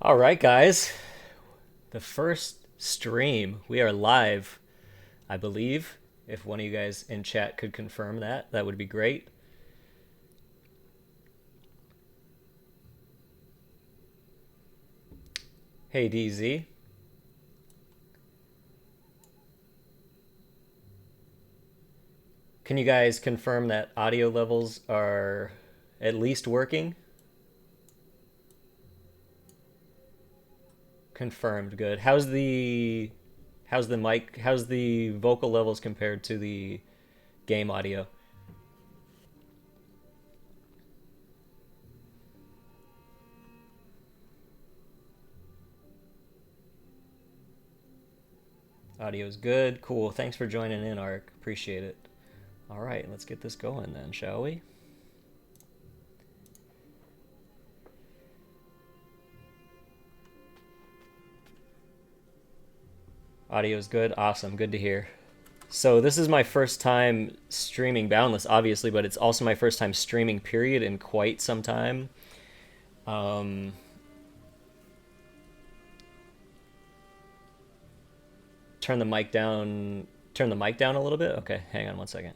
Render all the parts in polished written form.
All right, guys. The first stream. We are live, I believe. If one of you guys in chat could confirm that, that would be great. Hey, DZ. Can you guys confirm that audio levels are at least working? Confirmed. Good. How's the mic? How's the vocal levels compared to the game audio? Audio's good. Cool. Thanks for joining in, Ark. Appreciate it. All right, let's get this going then, shall we? Audio's good. Awesome. Good to hear. So this is my first time streaming Boundless, obviously, but it's also my first time streaming period in quite some time. Um, turn the mic down. Turn the mic down a little bit. Okay, hang on one second.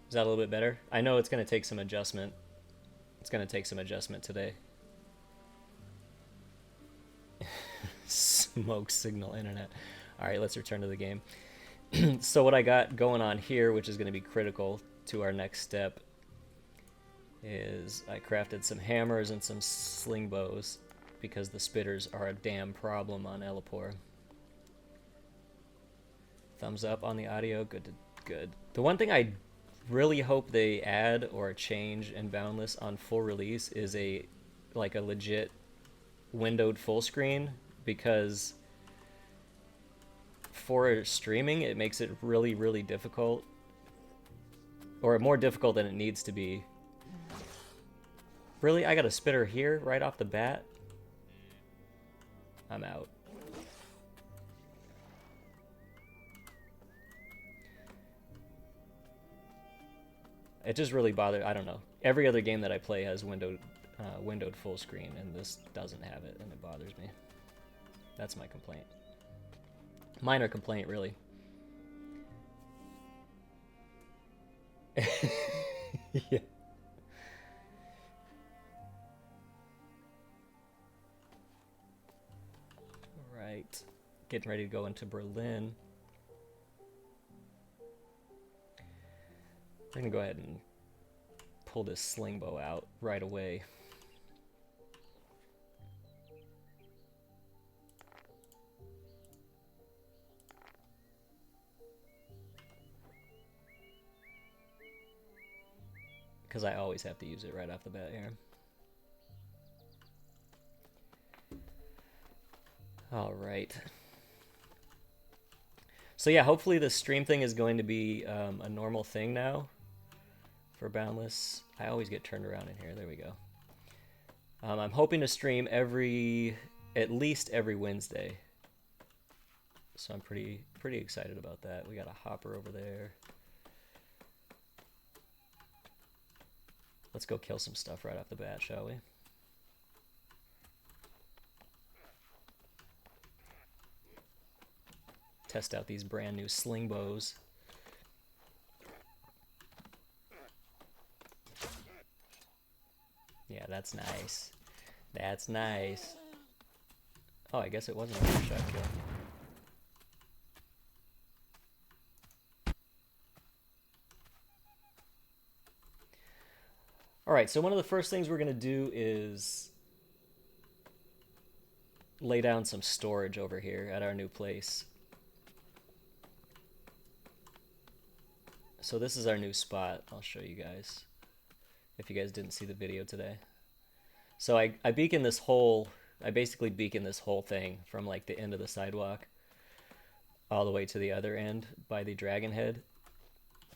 Is that a little bit better? I know it's going to take some adjustment. It's going to take some adjustment today. Smoke signal internet. All right, let's return to the game. So what I got going on here, which is going to be critical to our next step, is I crafted some hammers and some sling bows because the spitters are a damn problem on Elipor. Thumbs up on the audio. Good. The one thing I really hope they add or change in Boundless on full release is a legit windowed full screen, because for streaming it makes it really difficult, or more difficult than it needs to be. Really, I got a spitter here right off the bat? I'm out. It just really bothered. I don't know. Every other game that I play has windowed full screen, and this doesn't have it, and it bothers me. That's my complaint. Minor complaint, really. Yeah. All right. Getting ready to go into Berlin. I'm gonna go ahead and pull this sling bow out right away. Because I always have to use it right off the bat here. All right. So yeah, hopefully the stream thing is going to be a normal thing now for Boundless. I always get turned around in here. There we go. I'm hoping to stream at least every Wednesday. So I'm pretty excited about that. We got a hopper over there. Let's go kill some stuff right off the bat, shall we? Test out these brand new sling bows. Yeah, that's nice. That's nice. Oh, I guess it wasn't a one-shot kill. All right, so one of the first things we're going to do is lay down some storage over here at our new place. So this is our new spot. I'll show you guys if you guys didn't see the video today. So I beacon this whole, I basically beacon this whole thing from like the end of the sidewalk all the way to the other end by the dragon head,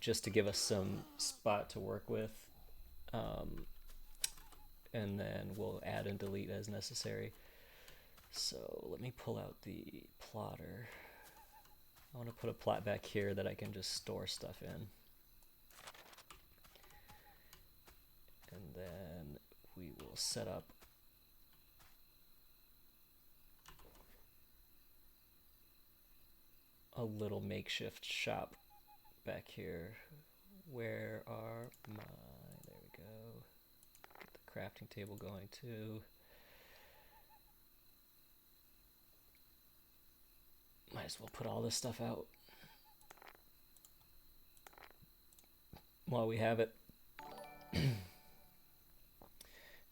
just to give us some spot to work with. And then we'll add and delete as necessary. So let me pull out the plotter. I want to put a plot back here that I can just store stuff in. And then we will set up a little makeshift shop back here. Where are my, there we go. Get the crafting table going too. Might as well put all this stuff out while we have it.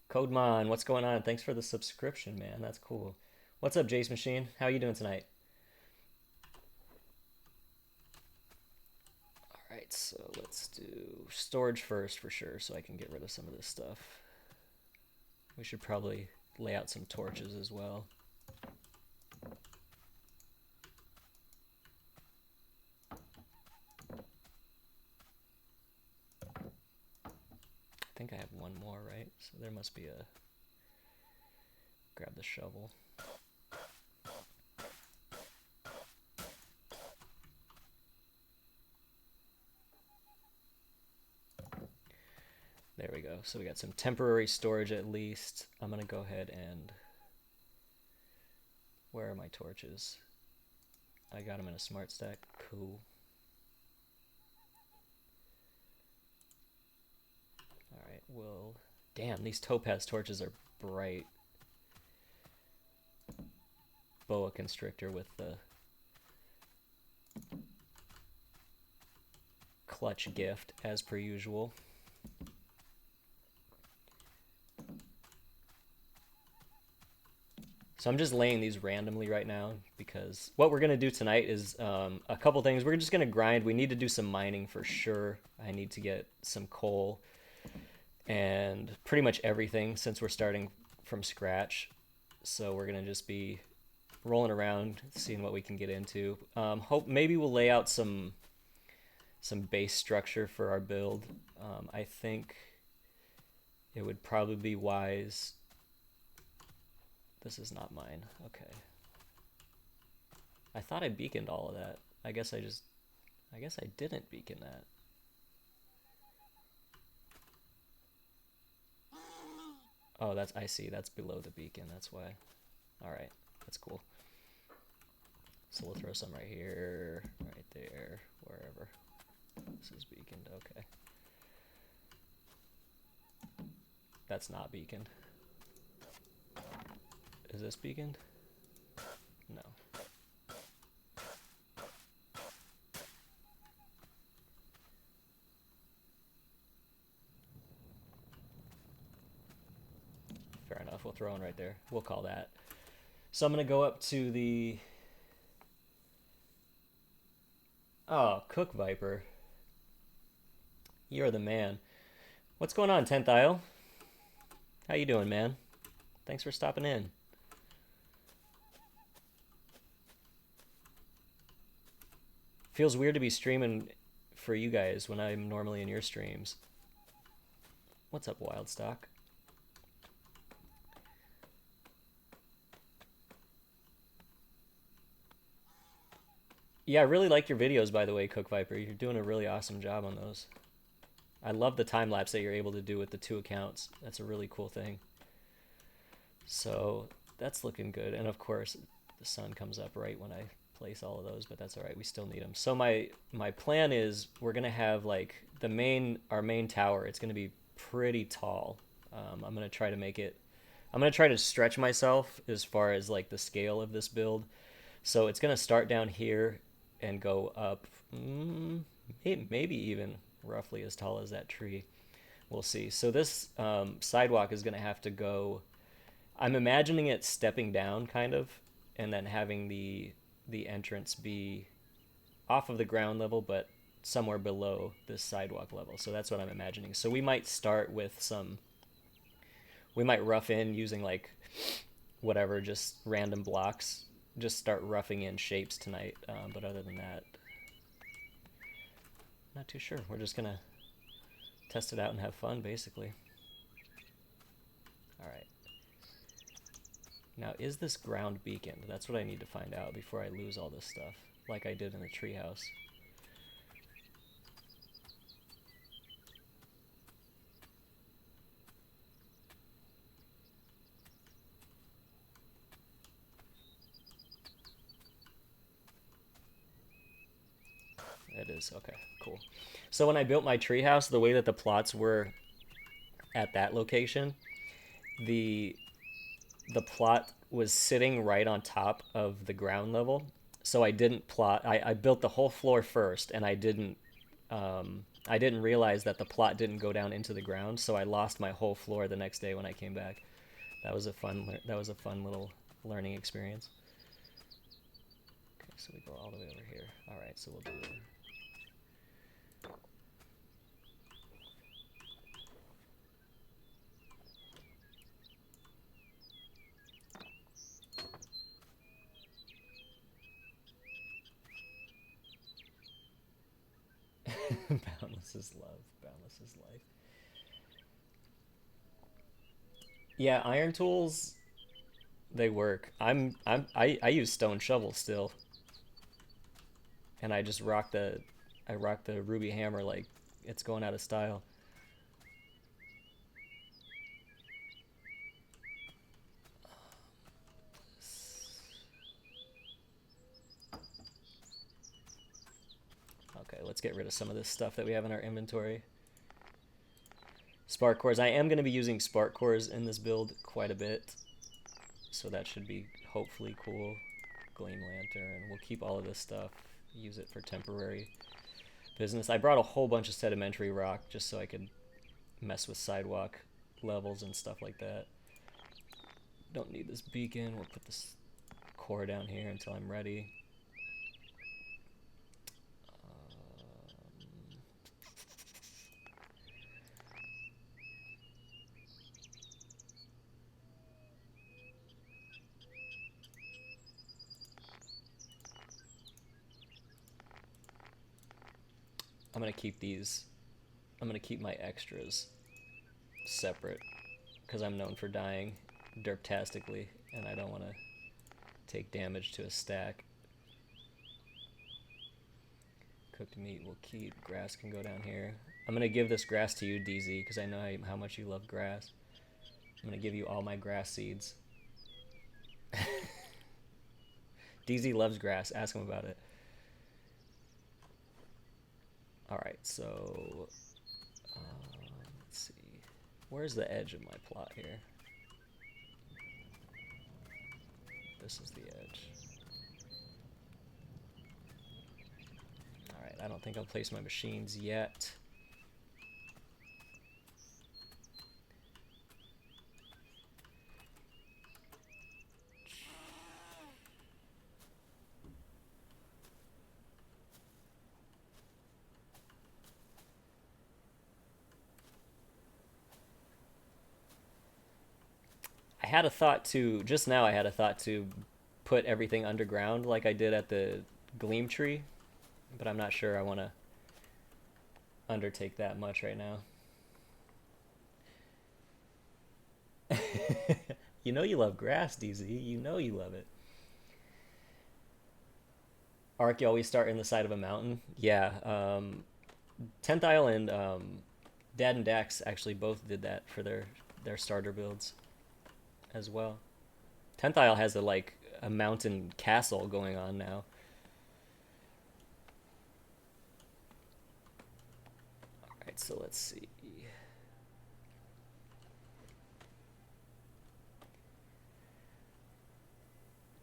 Codemon, what's going on? Thanks for the subscription, man. That's cool. What's up, Jace Machine? How are you doing tonight? Alright, so let's do storage first for sure, so I can get rid of some of this stuff. We should probably lay out some torches as well. I think I have one more, right? So there must be a... Grab the shovel. There we go. So we got some temporary storage at least. I'm going to go ahead and... Where are my torches? I got them in a smart stack. Cool. Alright, well... Damn, these topaz torches are bright. Boa constrictor with the clutch gift, as per usual. So I'm just laying these randomly right now because what we're going to do tonight is a couple things. We're just going to grind. We need to do some mining for sure. I need to get some coal and pretty much everything since we're starting from scratch. So we're going to just be rolling around, seeing what we can get into. Hope maybe we'll lay out some base structure for our build. I think it would probably be wise. This is not mine. Okay. I thought I beaconed all of that. I guess I didn't beacon that. Oh, I see. That's below the beacon. That's why. All right. That's cool. So we'll throw some right here, right there, wherever. This is beaconed. Okay. That's not beaconed. Is this beaconed? No. Fair enough. We'll throw one right there. We'll call that. So I'm going to go up to the... Oh, Cook Viper. You're the man. What's going on, 10th Isle? How you doing, man? Thanks for stopping in. Feels weird to be streaming for you guys when I'm normally in your streams. What's up, Wildstock? Yeah, I really like your videos, by the way, Cook Viper. You're doing a really awesome job on those. I love the time lapse that you're able to do with the 2 accounts. That's a really cool thing. So that's looking good. And of course, the sun comes up right when I place all of those, but that's all right. We still need them. So my plan is we're gonna have like our main tower. It's gonna be pretty tall. I'm gonna try to make it. I'm gonna try to stretch myself as far as like the scale of this build. So it's gonna start down here and go up, maybe even roughly as tall as that tree. We'll see. So this sidewalk is gonna have to go. I'm imagining it stepping down kind of, and then having the entrance be off of the ground level, but somewhere below this sidewalk level. So that's what I'm imagining. So we might start with we might rough in using like whatever, just random blocks, just start roughing in shapes tonight. But other than that, not too sure. We're just gonna test it out and have fun, basically. All right. Now, is this ground beaconed? That's what I need to find out before I lose all this stuff. like I did in the treehouse. It is, okay, cool. So when I built my treehouse, the way that the plots were at that location, the the plot was sitting right on top of the ground level. So I didn't plot. I built the whole floor first, and I didn't realize that the plot didn't go down into the ground. So I lost my whole floor the next day when I came back. That was a fun little learning experience. Okay, so we go all the way over here. All right, so we'll do it. Boundless is love. Boundless is life. Yeah, iron tools, they work. I use stone shovel still, and I rock the ruby hammer like it's going out of style. Okay, let's get rid of some of this stuff that we have in our inventory. Spark cores. I am going to be using spark cores in this build quite a bit, so that should be hopefully cool. Gleam lantern. We'll keep all of this stuff. Use it for temporary business. I brought a whole bunch of sedimentary rock just so I could mess with sidewalk levels and stuff like that. Don't need this beacon. We'll put this core down here until I'm ready. I'm gonna keep these. I'm gonna keep my extras separate because I'm known for dying derptastically, and I don't want to take damage to a stack. Cooked meat we'll keep. Grass can go down here. I'm gonna give this grass to you, DZ, because I know how much you love grass. I'm gonna give you all my grass seeds. DZ loves grass. Ask him about it. Alright, so let's see. Where's the edge of my plot here? This is the edge. Alright, I don't think I'll place my machines yet. I had a thought to, just now I had a thought to put everything underground like I did at the Gleam Tree, but I'm not sure I want to undertake that much right now. You know you love grass, DZ. You know you love it. Arc, you always start in the side of a mountain. Yeah, 10th Isle and Dad and Dax actually both did that for their starter builds as well. 10th Isle has a mountain castle going on now. Alright, so let's see.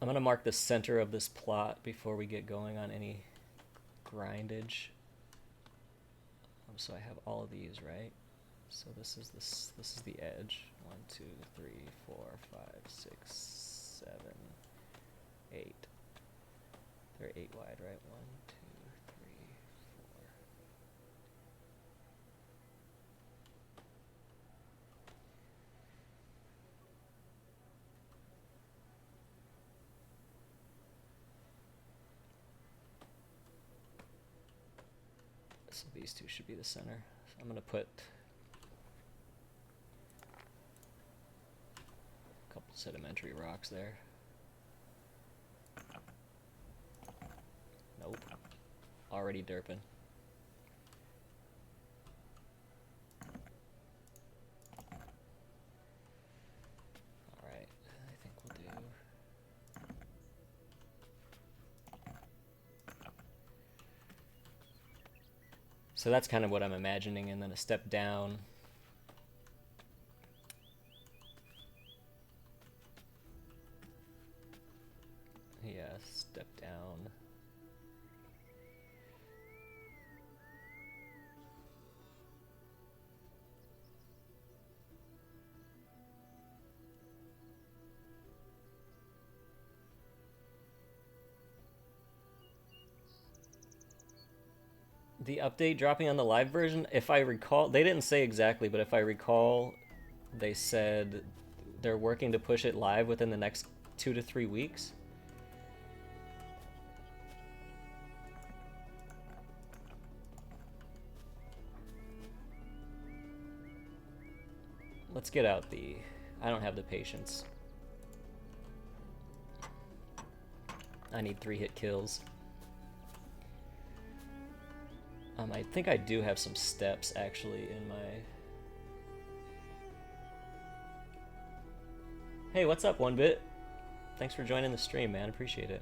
I'm gonna mark the center of this plot before we get going on any grindage. So I have all of these, right? So this is the edge. 1, 2, 3, 4, 5, 6, 7, 8. They're 8 wide, right? 1, 2, 3, 4. So these two should be the center. So I'm gonna put a couple sedimentary rocks there. Nope. Already derping. Alright, I think we'll do... So that's kind of what I'm imagining, and then a step down. Yeah, step down. The update dropping on the live version, if I recall, they didn't say exactly, but if I recall, they said they're working to push it live within the next 2 to 3 weeks. Let's get out the... I don't have the patience. I need 3-hit kills. I think I do have some steps actually in my... Hey, what's up, 1-Bit? Thanks for joining the stream, man. Appreciate it.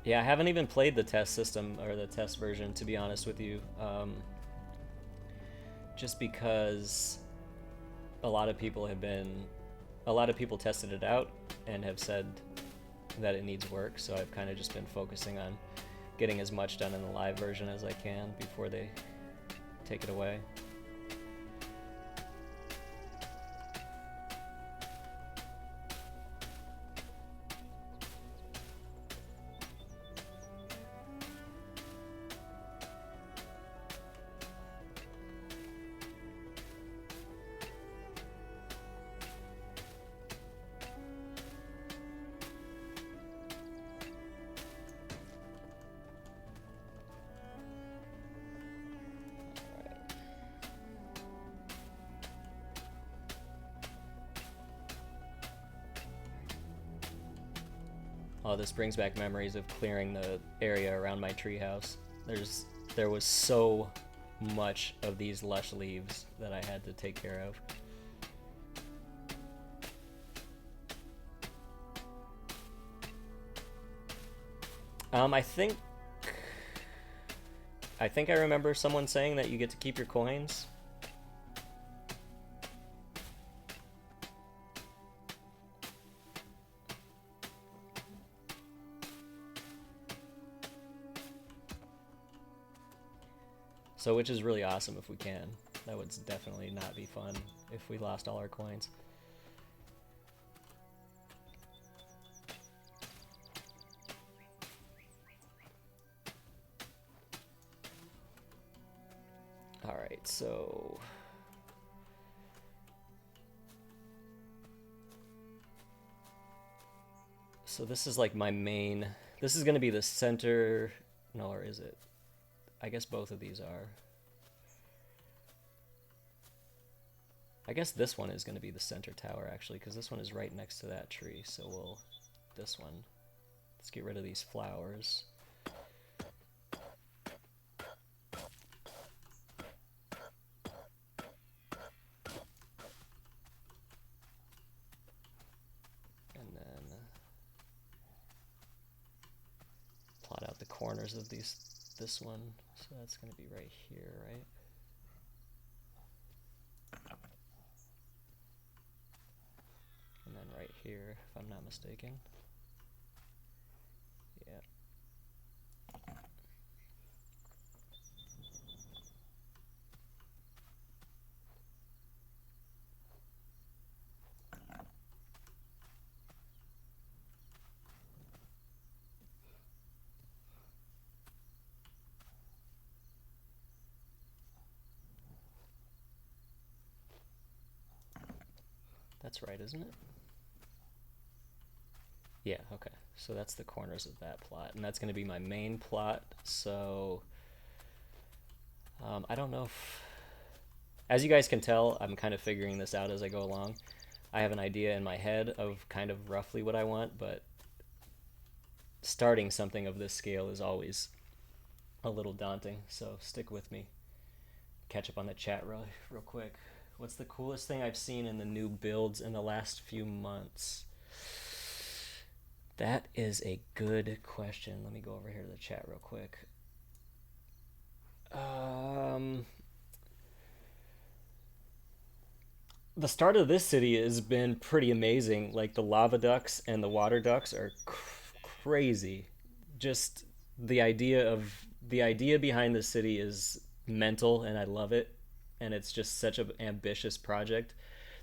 Yeah, I haven't even played the test system or the test version, to be honest with you. Just because a lot of people tested it out and have said that it needs work, so I've kind of just been focusing on getting as much done in the live version as I can before they take it away. Oh, this brings back memories of clearing the area around my treehouse. There was so much of these lush leaves that I had to take care of. I think I remember someone saying that you get to keep your coins. So, which is really awesome if we can. That would definitely not be fun if we lost all our coins. Alright, so... So this is like my main... This is going to be the center... No, or is it? I guess both of these are. I guess this one is going to be the center tower, actually, because this one is right next to that tree. So we'll... This one. Let's get rid of these flowers. And then... plot out the corners of this one. So that's going to be right here, right? And then right here, if I'm not mistaken. Yeah. That's right, isn't it? Yeah, okay. So that's the corners of that plot, and that's going to be my main plot. So I don't know if, as you guys can tell, I'm kind of figuring this out as I go along. I have an idea in my head of kind of roughly what I want, but starting something of this scale is always a little daunting, so stick with me. Catch up on the chat real quick. What's the coolest thing I've seen in the new builds in the last few months? That is a good question. Let me go over here to the chat real quick. The start of this city has been pretty amazing. Like the lava ducks and the water ducks are crazy. Just the idea behind the city is mental, and I love it. And it's just such an ambitious project.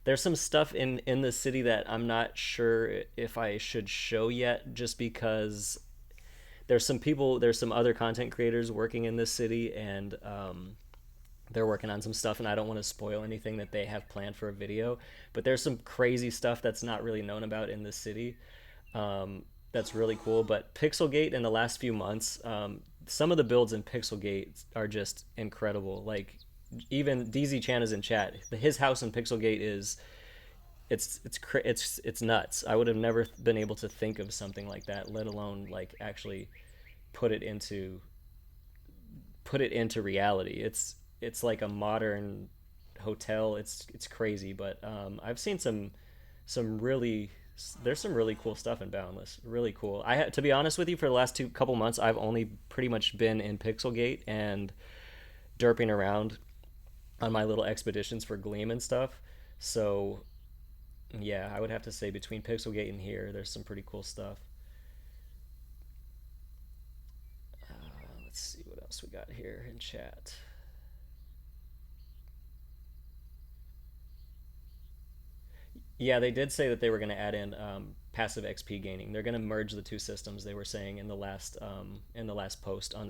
There's some stuff in the city that I'm not sure if I should show yet, just because there's some other content creators working in this city, and they're working on some stuff, and I don't want to spoil anything that they have planned for a video. But there's some crazy stuff that's not really known about in this city. That's really cool. But Pixelgate in the last few months, some of the builds in Pixelgate are just incredible. Like even DZ Chan is in chat. His house in Pixelgate is it's nuts. I would have never been able to think of something like that, let alone like actually put it into reality. It's like a modern hotel. It's crazy, but I've seen some really there's some really cool stuff in Boundless. Really cool. To be honest with you, for the last couple months, I've only pretty much been in Pixelgate and derping around on my little expeditions for Gleam and stuff. So yeah, I would have to say between Pixelgate and here, there's some pretty cool stuff. Let's see what else we got here in chat. Yeah, they did say that they were going to add in passive XP gaining. They're going to merge the two systems. They were saying in the last post on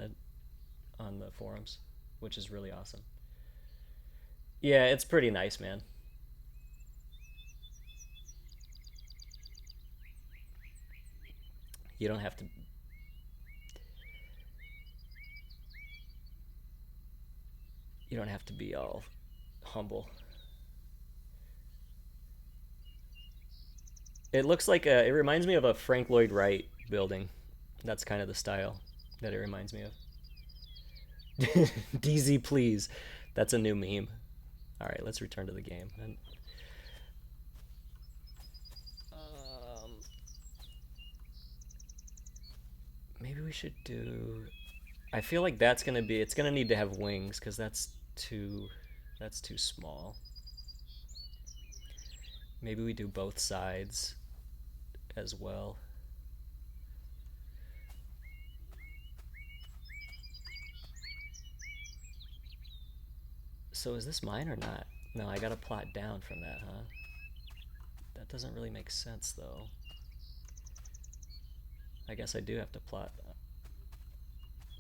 the forums, which is really awesome. Yeah, it's pretty nice, man. You don't have to be all humble. It looks like it reminds me of a Frank Lloyd Wright building. That's kind of the style that it reminds me of. DZ, please. That's a new meme. All right, let's return to the game. And, um, maybe we should do. I feel like it's gonna need to have wings because that's too small. Maybe we do both sides as well. So is this mine or not? No, I gotta plot down from that, huh? That doesn't really make sense though. I guess I do have to plot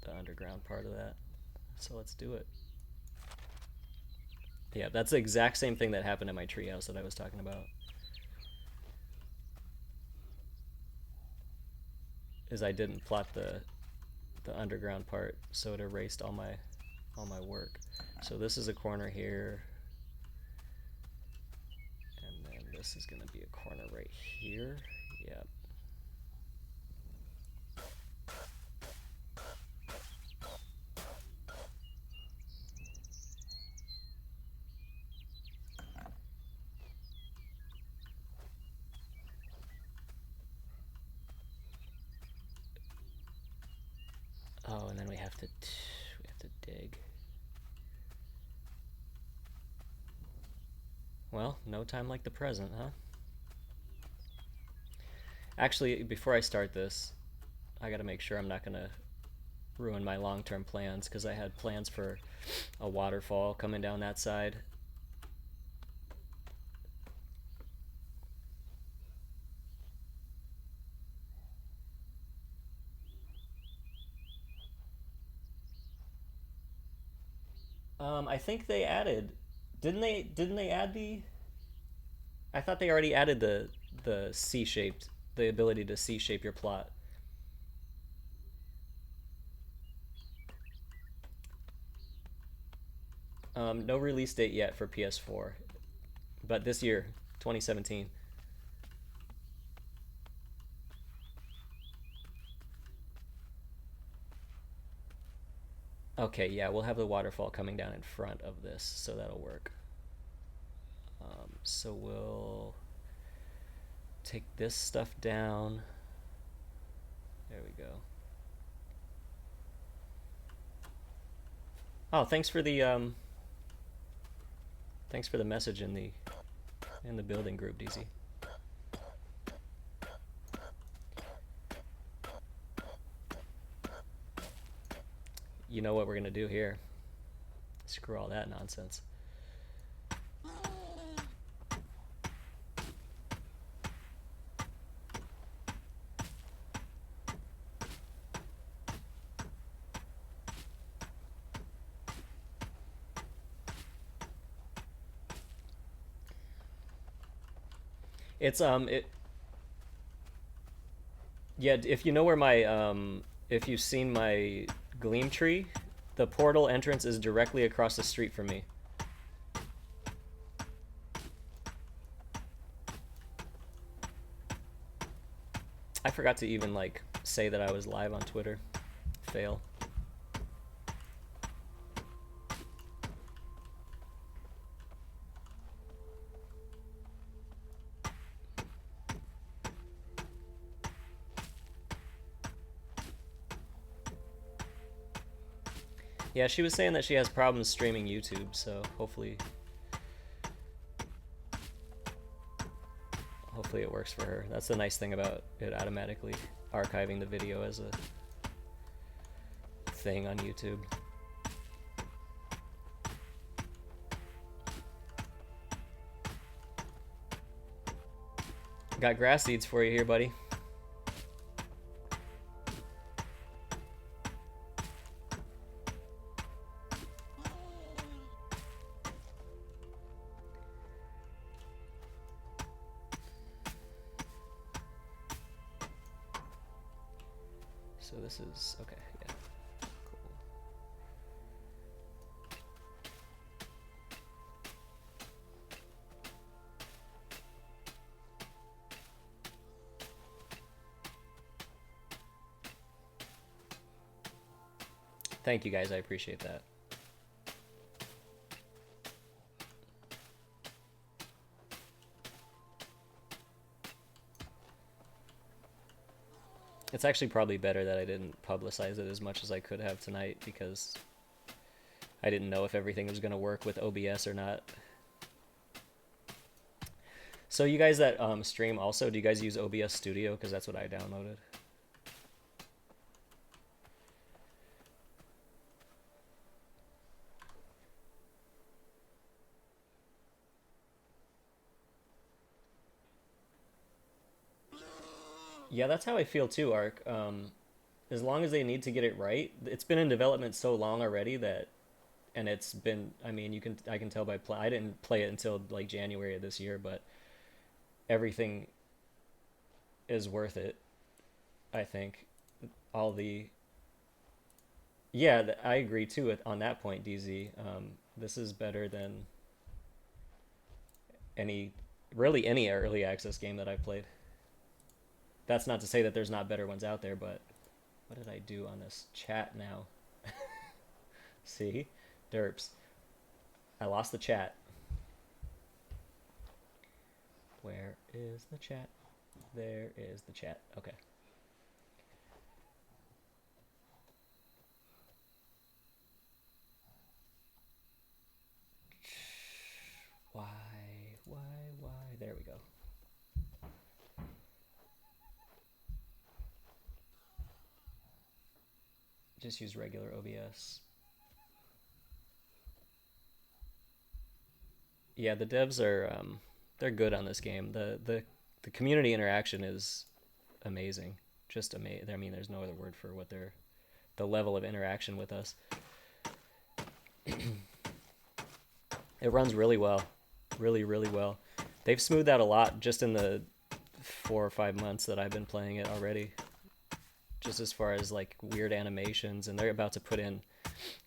the underground part of that. So let's do it. Yeah, that's the exact same thing that happened in my treehouse that I was talking about. Is I didn't plot the underground part, so it erased all my work. So this is a corner here, and then this is going to be a corner right here. Yep. Oh, and then we have to dig. Well, no time like the present, huh? Actually, before I start this, I gotta make sure I'm not gonna ruin my long-term plans, because I had plans for a waterfall coming down that side. I think they added, didn't they add the? I thought they already added the C-shaped, the ability to C-shape your plot. No release date yet for PS4, but this year, 2017. Okay, yeah, we'll have the waterfall coming down in front of this, so that'll work. So we'll take this stuff down. There we go. Oh, thanks for the message in the building group, DZ. You know what we're gonna do here. Screw all that nonsense. It's yeah, if you know where my if you've seen my Gleam tree, the portal entrance is directly across the street from me. I forgot to even like say that I was live on Twitter. Fail. Yeah, she was saying that she has problems streaming YouTube, so hopefully it works for her. That's the nice thing about it automatically archiving the video as a thing on YouTube. Got grass seeds for you here, buddy. So this is, okay, yeah, cool. Thank you guys, I appreciate that. It's actually probably better that I didn't publicize it as much as I could have tonight because I didn't know if everything was going to work with OBS or not. So you guys that stream also, do you guys use OBS Studio? Because that's what I downloaded. Yeah, that's how I feel too, Ark. As long as they need to get it right, it's been in development so long already that, and it's been, I mean, I can tell by play. I didn't play it until like January of this year, but everything is worth it. I think all the, yeah, I agree too on that point, DZ. This is better than any, really any early access game that I've played. That's not to say that there's not better ones out there, but what did I do on this chat now? See? Derps. I lost the chat. Where is the chat? There is the chat. Okay. Why? There we go. Just use regular OBS. Yeah, the devs are they're good on this game. The community interaction is amazing. Just amazing. I mean, there's no other word for what the level of interaction with us. It runs really well. Really, really well. They've smoothed out a lot just in the 4 or 5 months that I've been playing it already. Just as far as like weird animations, and they're about to put in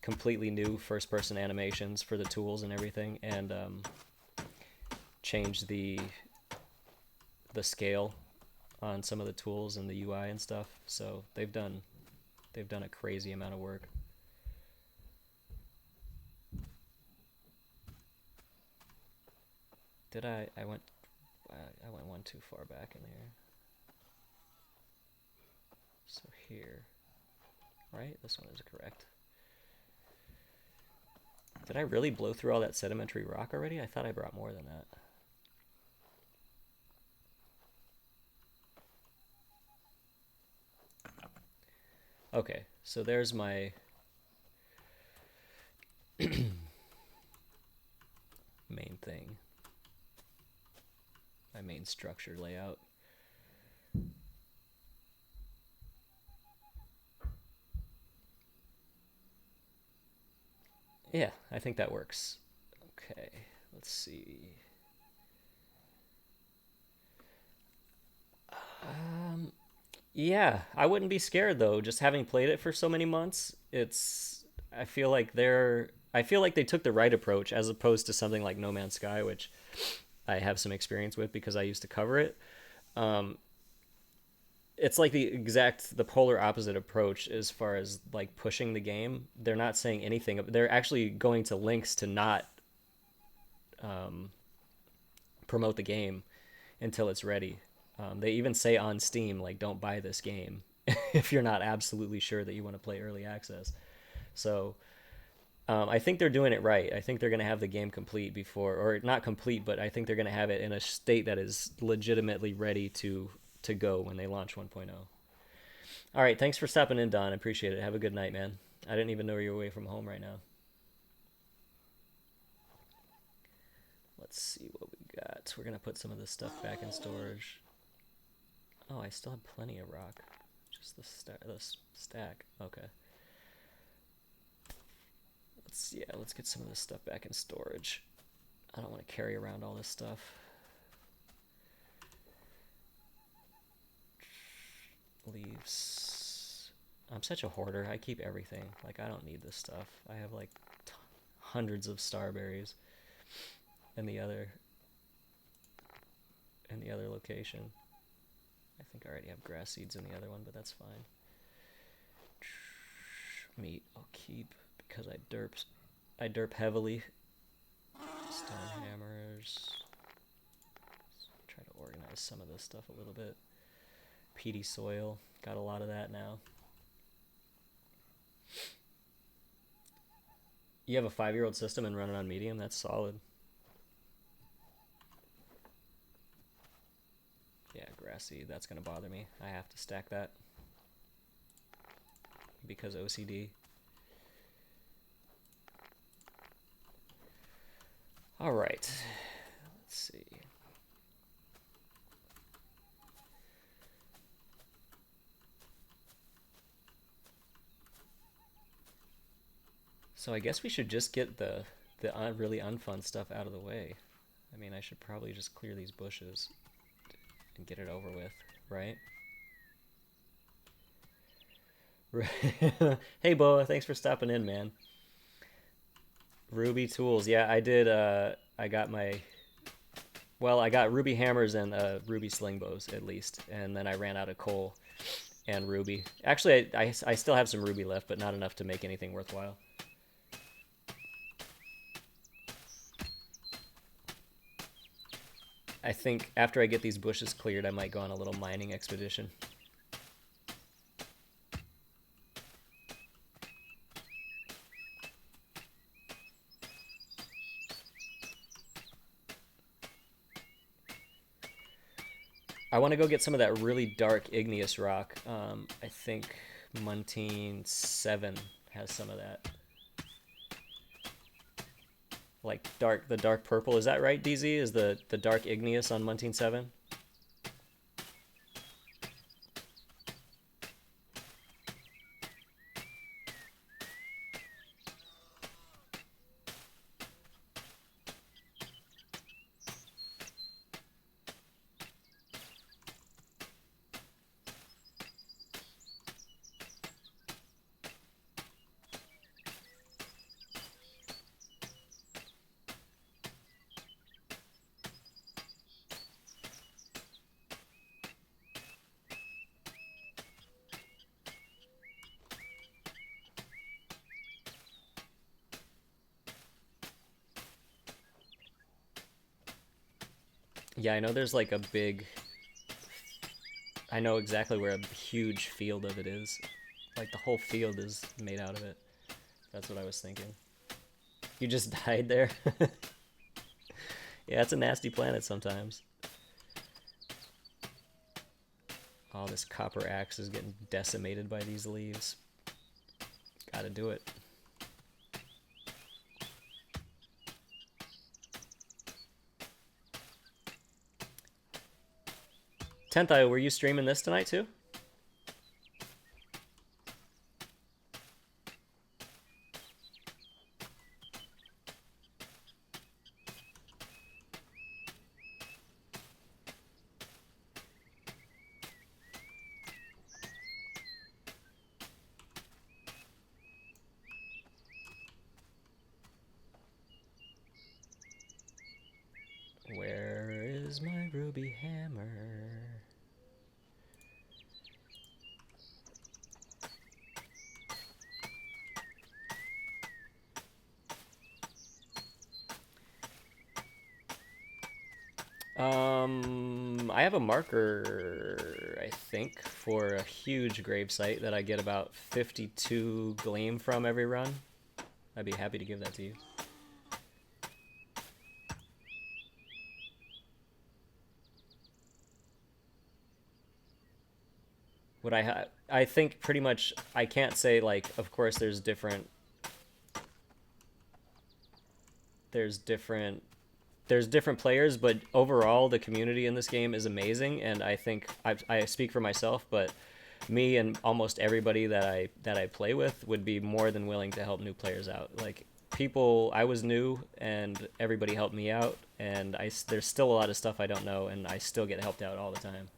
completely new first-person animations for the tools and everything, and changed the scale on some of the tools and the UI and stuff. So they've done a crazy amount of work. Did I went one too far back in there. So here, right? This one is correct. Did I really blow through all that sedimentary rock already? I thought I brought more than that. Okay, so there's my main thing. My main structure layout. Yeah, I think that works. Okay, let's see. Yeah, I wouldn't be scared though. Just having played it for so many months, I feel like they took the right approach as opposed to something like No Man's Sky, which I have some experience with because I used to cover it. It's like the polar opposite approach as far as like pushing the game. They're not saying anything. They're actually going to links to not promote the game until it's ready. They even say on Steam, like, don't buy this game if you're not absolutely sure that you want to play early access. So I think they're doing it right. I think they're going to have the game complete before, or not complete, but I think they're going to have it in a state that is legitimately ready to go when they launch 1.0. All right, thanks for stopping in, Don. I appreciate it. Have a good night, man. I didn't even know you were away from home right now. Let's see what we got. We're going to put some of this stuff back in storage. Oh, I still have plenty of rock. Just the stack. Okay. Let's get some of this stuff back in storage. I don't want to carry around all this stuff. Leaves. I'm such a hoarder. I keep everything. Like, I don't need this stuff. I have like hundreds of starberries in the other location. I think I already have grass seeds in the other one, but that's fine. Meat I'll keep because I derp heavily. Stone hammers. Let's try to organize some of this stuff a little bit. Peaty soil, got a lot of that now. You have a 5-year-old system and run it on medium? That's solid. Yeah, grass seed, that's gonna bother me. I have to stack that because OCD. All right, let's see. So I guess we should just get the really unfun stuff out of the way. I mean, I should probably just clear these bushes and get it over with, right? Hey, Boa, thanks for stopping in, man. Ruby tools. Yeah, I did. I got ruby hammers and ruby sling bows at least, and then I ran out of coal and ruby. Actually, I still have some ruby left, but not enough to make anything worthwhile. I think after I get these bushes cleared, I might go on a little mining expedition. I want to go get some of that really dark igneous rock. I think Muntine 7 has some of that. Like the dark purple. Is that right, DZ? Is the dark igneous on Muntine 7? Yeah, I know there's like a big... I know exactly where a huge field of it is. Like the whole field is made out of it. That's what I was thinking. You just died there? Yeah, it's a nasty planet sometimes. Oh, this copper axe is getting decimated by these leaves. Gotta do it. Tenth Eye, were you streaming this tonight too? Where is my ruby hammer? I have a marker, I think, for a huge gravesite that I get about 52 gleam from every run. I'd be happy to give that to you. What I think pretty much, I can't say like, of course there's different players, but overall the community in this game is amazing, and I think I speak for myself, but me and almost everybody that I play with would be more than willing to help new players out. Like people, I was new and everybody helped me out, and there's still a lot of stuff I don't know, and I still get helped out all the time.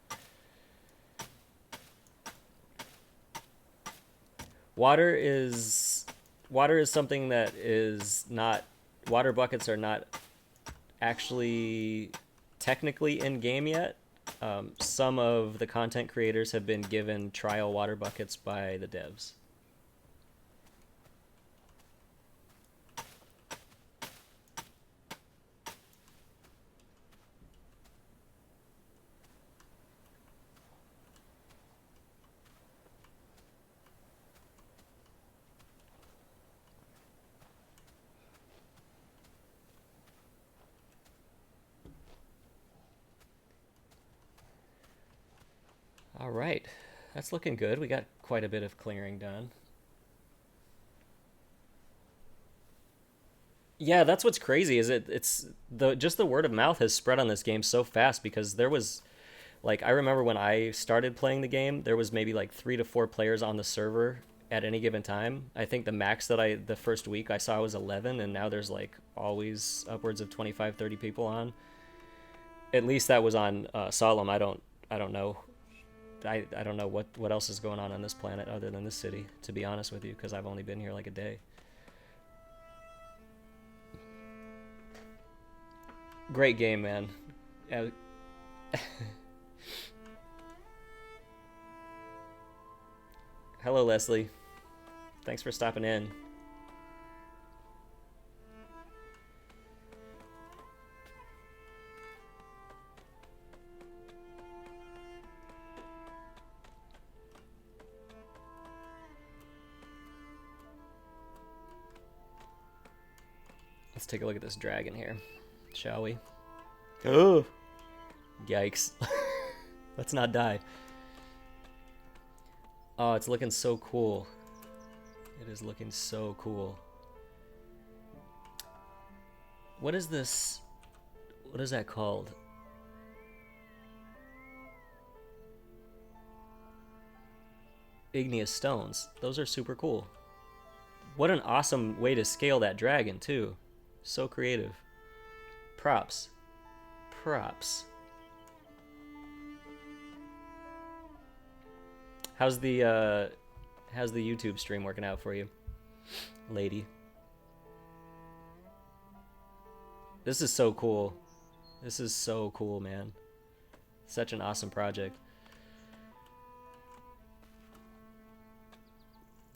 Water is something that is not, water buckets are not actually technically in game yet. Some of the content creators have been given trial water buckets by the devs. All right, that's looking good. We got quite a bit of clearing done. Yeah, that's what's crazy is it's just the word of mouth has spread on this game so fast, because there was like, I remember when I started playing the game, there was maybe like 3 to 4 players on the server at any given time. I think the max that the first week I saw was 11, and now there's like always upwards of 25, 30 people on. At least that was on Solemn. I don't know. I don't know what else is going on this planet other than this city, to be honest with you, because I've only been here like a day. Great game, man. Hello, Leslie. Thanks for stopping in. Let's take a look at this dragon here, shall we? Oh, yikes. Let's not die. Oh, it's looking so cool. It is looking so cool. What is this? What is that called? Igneous stones. Those are super cool. What an awesome way to scale that dragon, too. So creative. Props. Props. How's the YouTube stream working out for you, lady? This is so cool. This is so cool, man. Such an awesome project.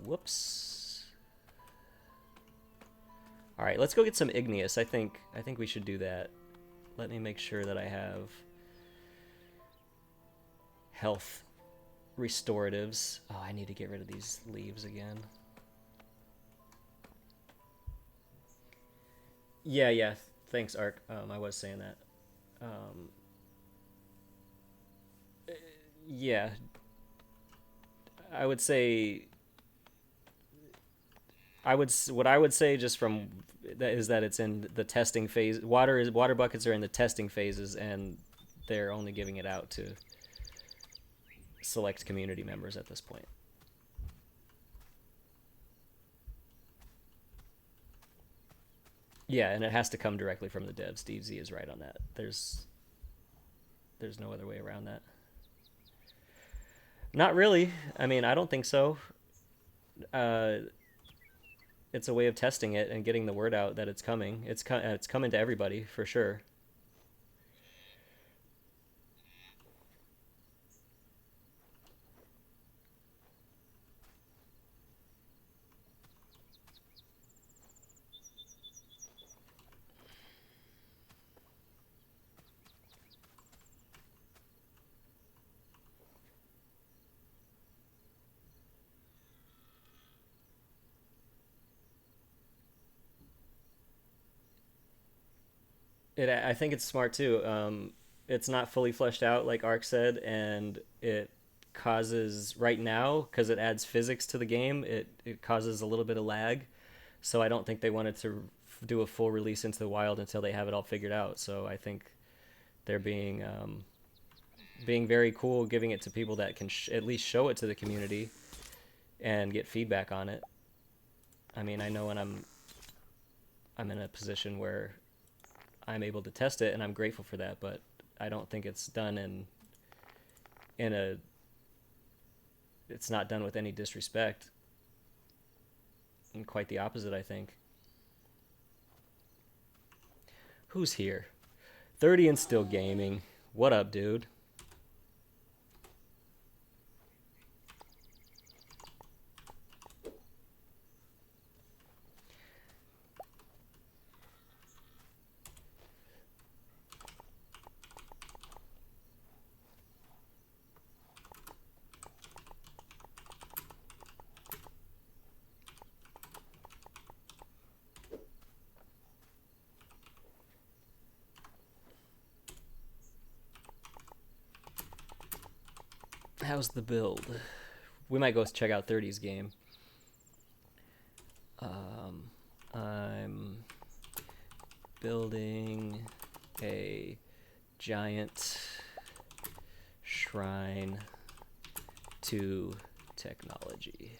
Whoops. All right, let's go get some igneous. I think we should do that. Let me make sure that I have health restoratives. Oh, I need to get rid of these leaves again. Yeah. Thanks, Ark. I was saying that. Um, yeah, I would say what I would say just from that is that it's in the testing phase. Water buckets are in the testing phases, and they're only giving it out to select community members at this point. Yeah, and it has to come directly from the devs. Steve Z is right on that. There's no other way around that. Not really. I mean, I don't think so. Uh, it's a way of testing it and getting the word out that it's coming. It's coming to everybody for sure. I think it's smart too. It's not fully fleshed out like Ark said, and it causes right now because it adds physics to the game. It causes a little bit of lag, so I don't think they wanted to do a full release into the wild until they have it all figured out. So I think they're being very cool, giving it to people that can at least show it to the community and get feedback on it. I mean, I know when I'm in a position where I'm able to test it, and I'm grateful for that. But I don't think it's done in a. It's not done with any disrespect, and quite the opposite, I think. Who's here? 30 and still gaming. What up, dude? How's the build? We might go check out 30's game. I'm building a giant shrine to technology.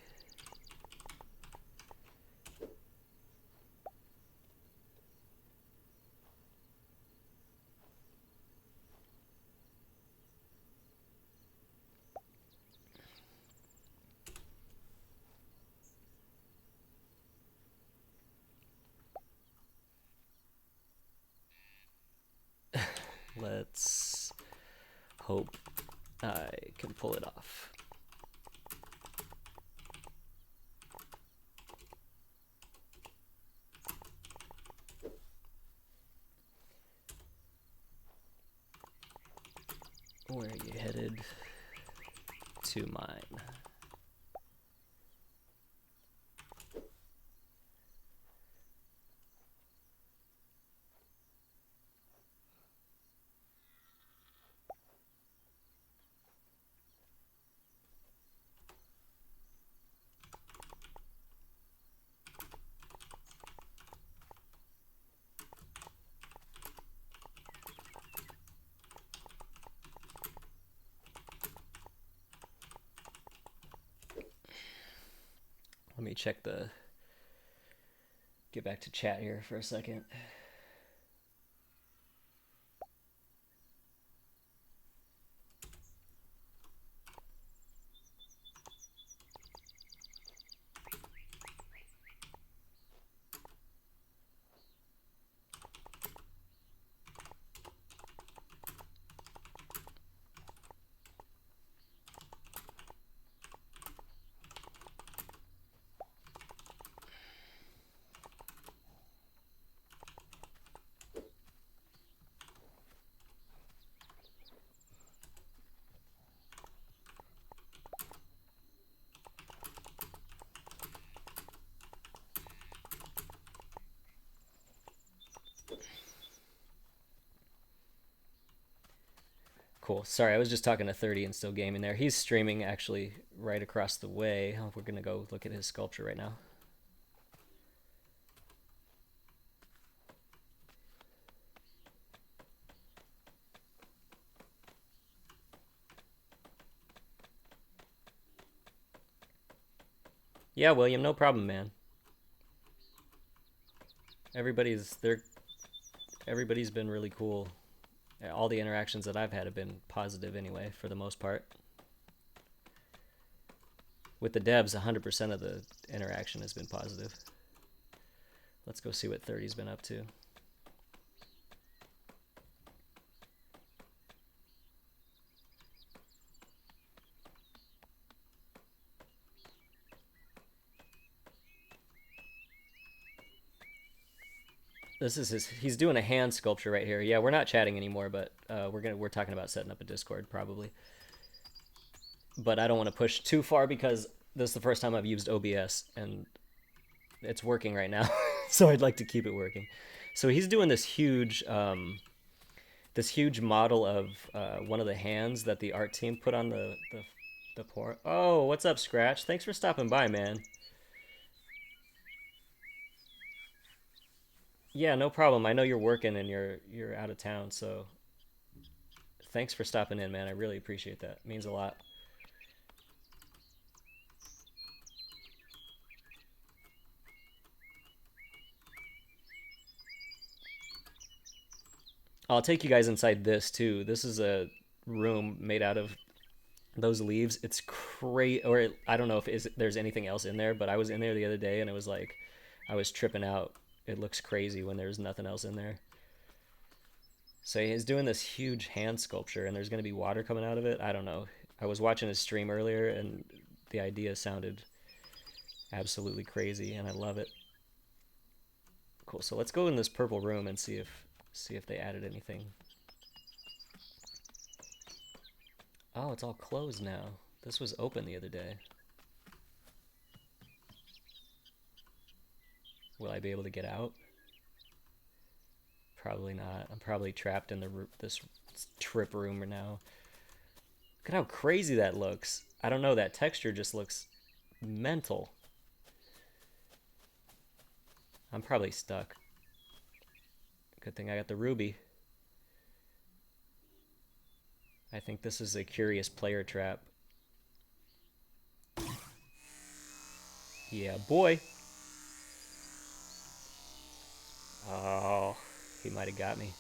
Let's hope I can pull it off. Where are you headed? To mine. Let me check the. Get back to chat here for a second. Cool. Sorry, I was just talking to 30 and still gaming there. He's streaming actually right across the way. Oh, we're gonna go look at his sculpture right now. Yeah, William, no problem, man. Everybody's been really cool. All the interactions that I've had have been positive anyway, for the most part. With the devs, 100% of the interaction has been positive. Let's go see what 30's been up to. This is he's doing a hand sculpture right here. Yeah, we're not chatting anymore, but we're talking about setting up a Discord probably. But I don't want to push too far because this is the first time I've used OBS and it's working right now. So I'd like to keep it working. So he's doing this huge model of one of the hands that the art team put on the porn. Oh, what's up, Scratch? Thanks for stopping by, man. Yeah, no problem. I know you're working and you're out of town, so thanks for stopping in, man. I really appreciate that. It means a lot. I'll take you guys inside this too. This is a room made out of those leaves. It's crazy, or I don't know if there's anything else in there, but I was in there the other day and it was like I was tripping out. It looks crazy when there's nothing else in there. So he's doing this huge hand sculpture and there's going to be water coming out of it. I don't know. I was watching his stream earlier and the idea sounded absolutely crazy and I love it. Cool. So let's go in this purple room and see if they added anything. Oh, it's all closed now. This was open the other day. Will I be able to get out? Probably not. I'm probably trapped in this trip room right now. Look at how crazy that looks. I don't know, that texture just looks mental. I'm probably stuck. Good thing I got the ruby. I think this is a curious player trap. Yeah, boy. Oh, he might have got me.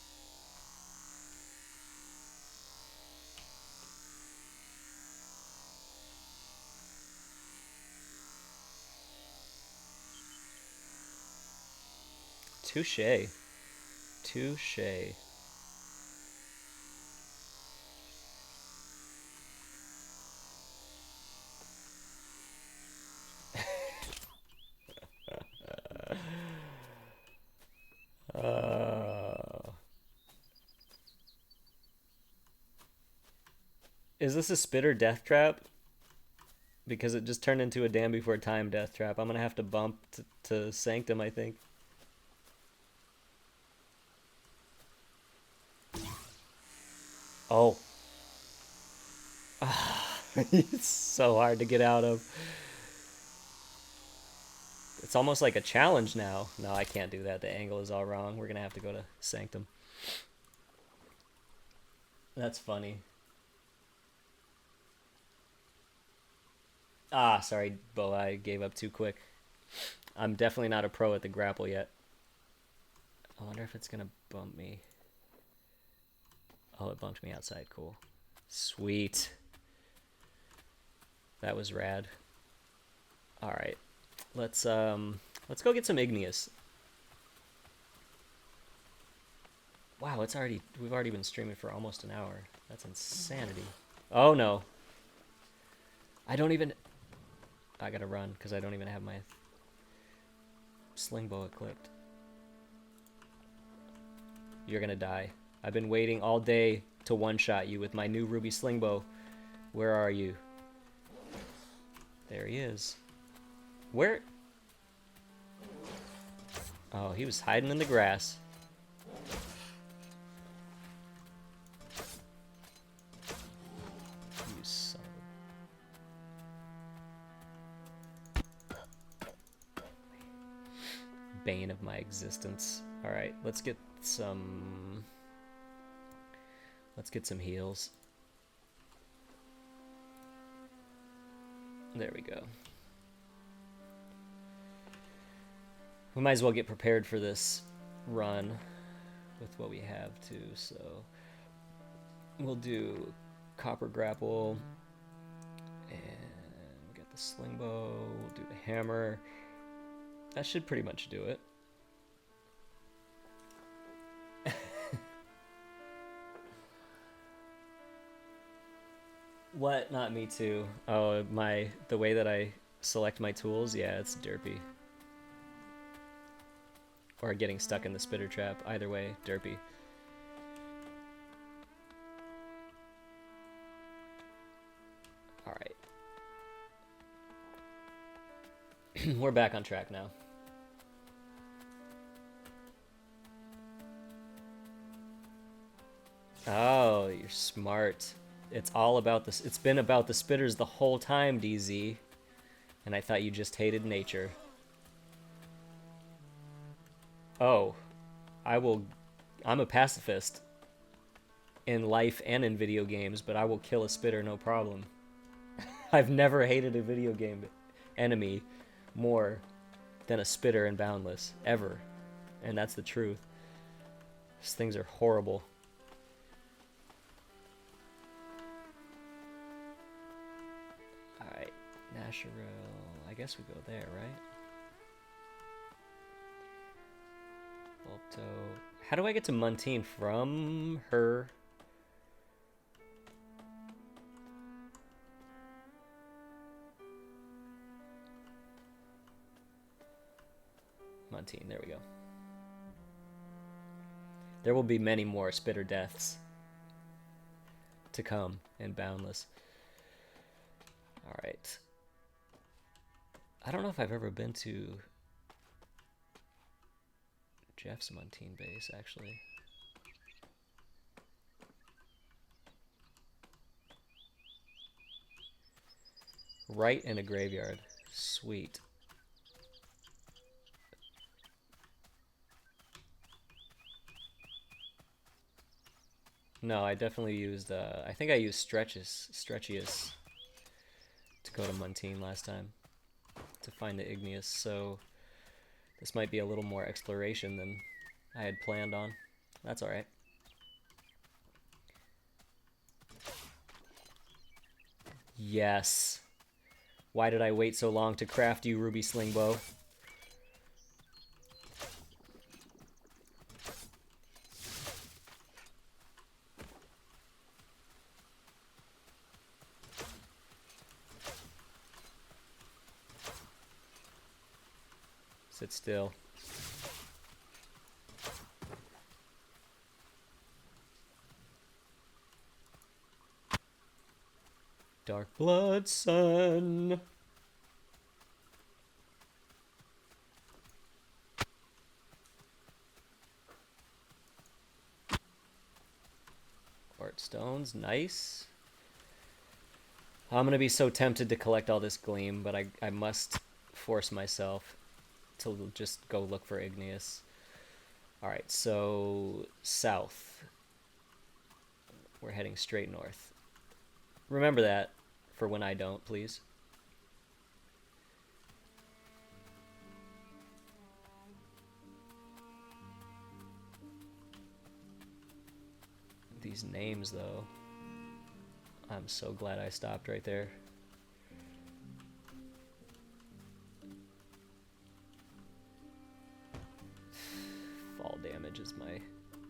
Touche. Touche. Is this a spitter death trap? Because it just turned into a DanBeforeTime death trap. I'm gonna have to bump to Sanctum, I think. Oh. It's so hard to get out of. It's almost like a challenge now. No, I can't do that. The angle is all wrong. We're gonna have to go to Sanctum. That's funny. Ah, sorry, Bo, I gave up too quick. I'm definitely not a pro at the grapple yet. I wonder if it's gonna bump me. Oh, it bumped me outside. Cool. Sweet. That was rad. All right. Let's go get some igneous. Wow, we've already been streaming for almost an hour. That's insanity. Oh no. I gotta run because I don't even have my sling bow equipped. You're gonna die. I've been waiting all day to one-shot you with my new ruby sling bow. Where are you? There he is. Where? Oh, he was hiding in the grass. bane of my existence. All right, let's get some heals. There we go. We might as well get prepared for this run with what we have too. So we'll do copper grapple, and we'll get the sling bow. We'll do the hammer. That should pretty much do it. What? Not me too. Oh, the way that I select my tools, yeah, it's derpy. Or getting stuck in the spitter trap. Either way, derpy. Alright. We're back on track now. Oh, you're smart. It's all about this. It's been about the spitters the whole time, DZ. And I thought you just hated nature. Oh, I'm a pacifist in life and in video games, but I will kill a spitter no problem. I've never hated a video game enemy more than a spitter in Boundless, ever. And that's the truth. These things are horrible. Alright, Nasharil. I guess we go there, right? Volto. How do I get to Muntean from her? Muntean, there we go. There will be many more spitter deaths to come in Boundless. Alright. I don't know if I've ever been to Jeff's Muntean base, actually. Right in a graveyard. Sweet. No, I definitely used, I think I used Stretchius to go to Muntean last time to find the Igneous, so this might be a little more exploration than I had planned on. That's alright. Yes. Why did I wait so long to craft you, Ruby Slingbow? Sit still. Dark Blood Sun. Quartz stones, nice. I'm gonna be so tempted to collect all this gleam, but I must force myself to just go look for Igneous. Alright, so south. We're heading straight north. Remember that for when I don't, please. These names, though. I'm so glad I stopped right there. Fall damage is my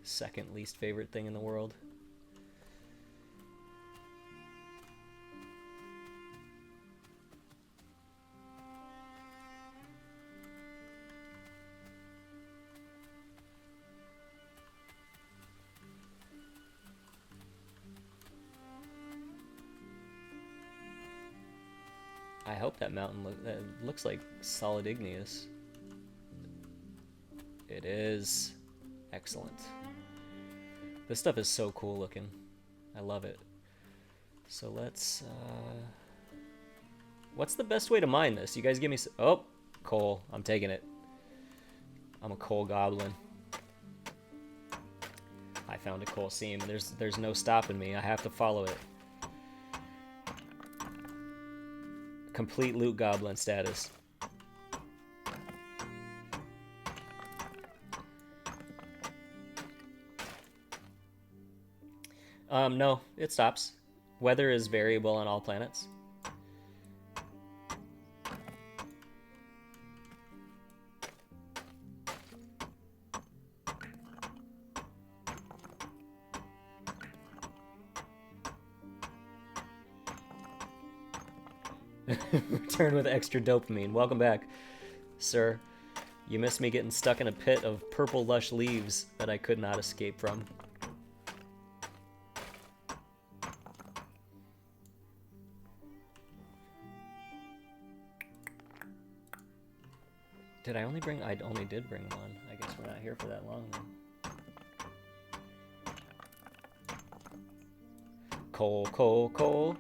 second least favorite thing in the world. I hope that mountain looks like solid igneous. It is. Excellent. This stuff is so cool looking. I love it. So let's, what's the best way to mine this? You guys give me oh, coal. I'm taking it. I'm a coal goblin. I found a coal seam. There's no stopping me. I have to follow it. Complete loot goblin status. No, it stops. Weather is variable on all planets. Return with extra dopamine. Welcome back, sir. You missed me getting stuck in a pit of purple lush leaves that I could not escape from. Did I only bring... I only did bring one. I guess we're not here for that long then. Coal, coal, coal,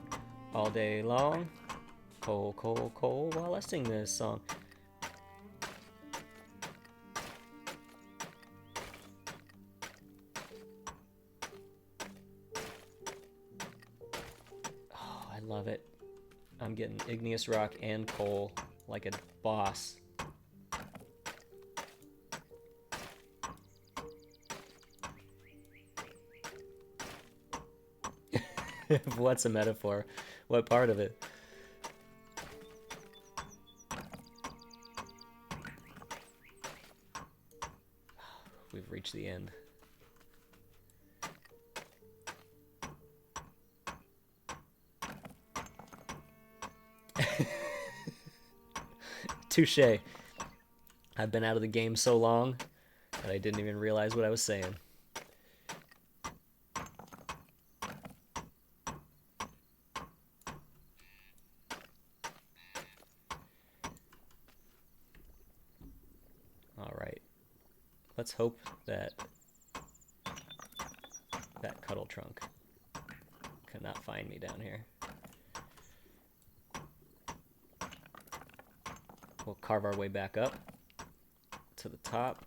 all day long. Coal, coal, coal, while I sing this song. Oh, I love it. I'm getting igneous rock and coal like a boss. What's a metaphor? What part of it? We've reached the end. Touche. I've been out of the game so long that I didn't even realize what I was saying. Let's hope that that cuddle trunk cannot find me down here. We'll carve our way back up to the top.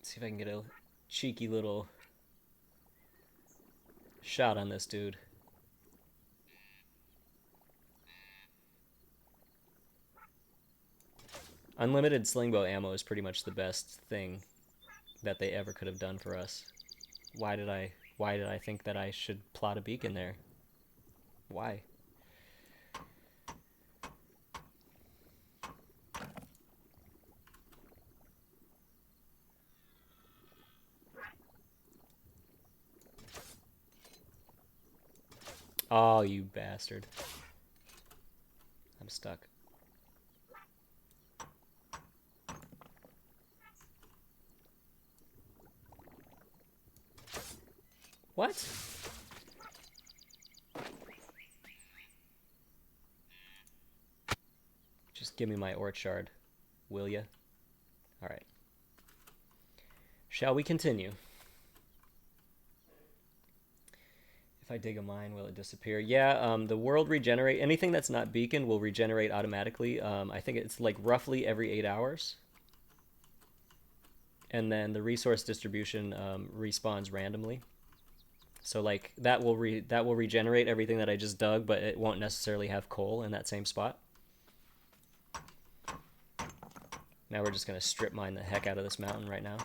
See if I can get a cheeky little shot on this dude. Unlimited slingbow ammo is pretty much the best thing that they ever could have done for us. Why did I think that I should plot a beacon there? Why? Oh, you bastard. I'm stuck. What? Just give me my orchard, will ya? Alright. Shall we continue? If I dig a mine, will it disappear? Yeah, the world regenerate. Anything that's not beacon will regenerate automatically. I think it's like roughly every 8 hours. And then the resource distribution respawns randomly. So like that will regenerate everything that I just dug, but it won't necessarily have coal in that same spot. Now we're just gonna strip mine the heck out of this mountain right now.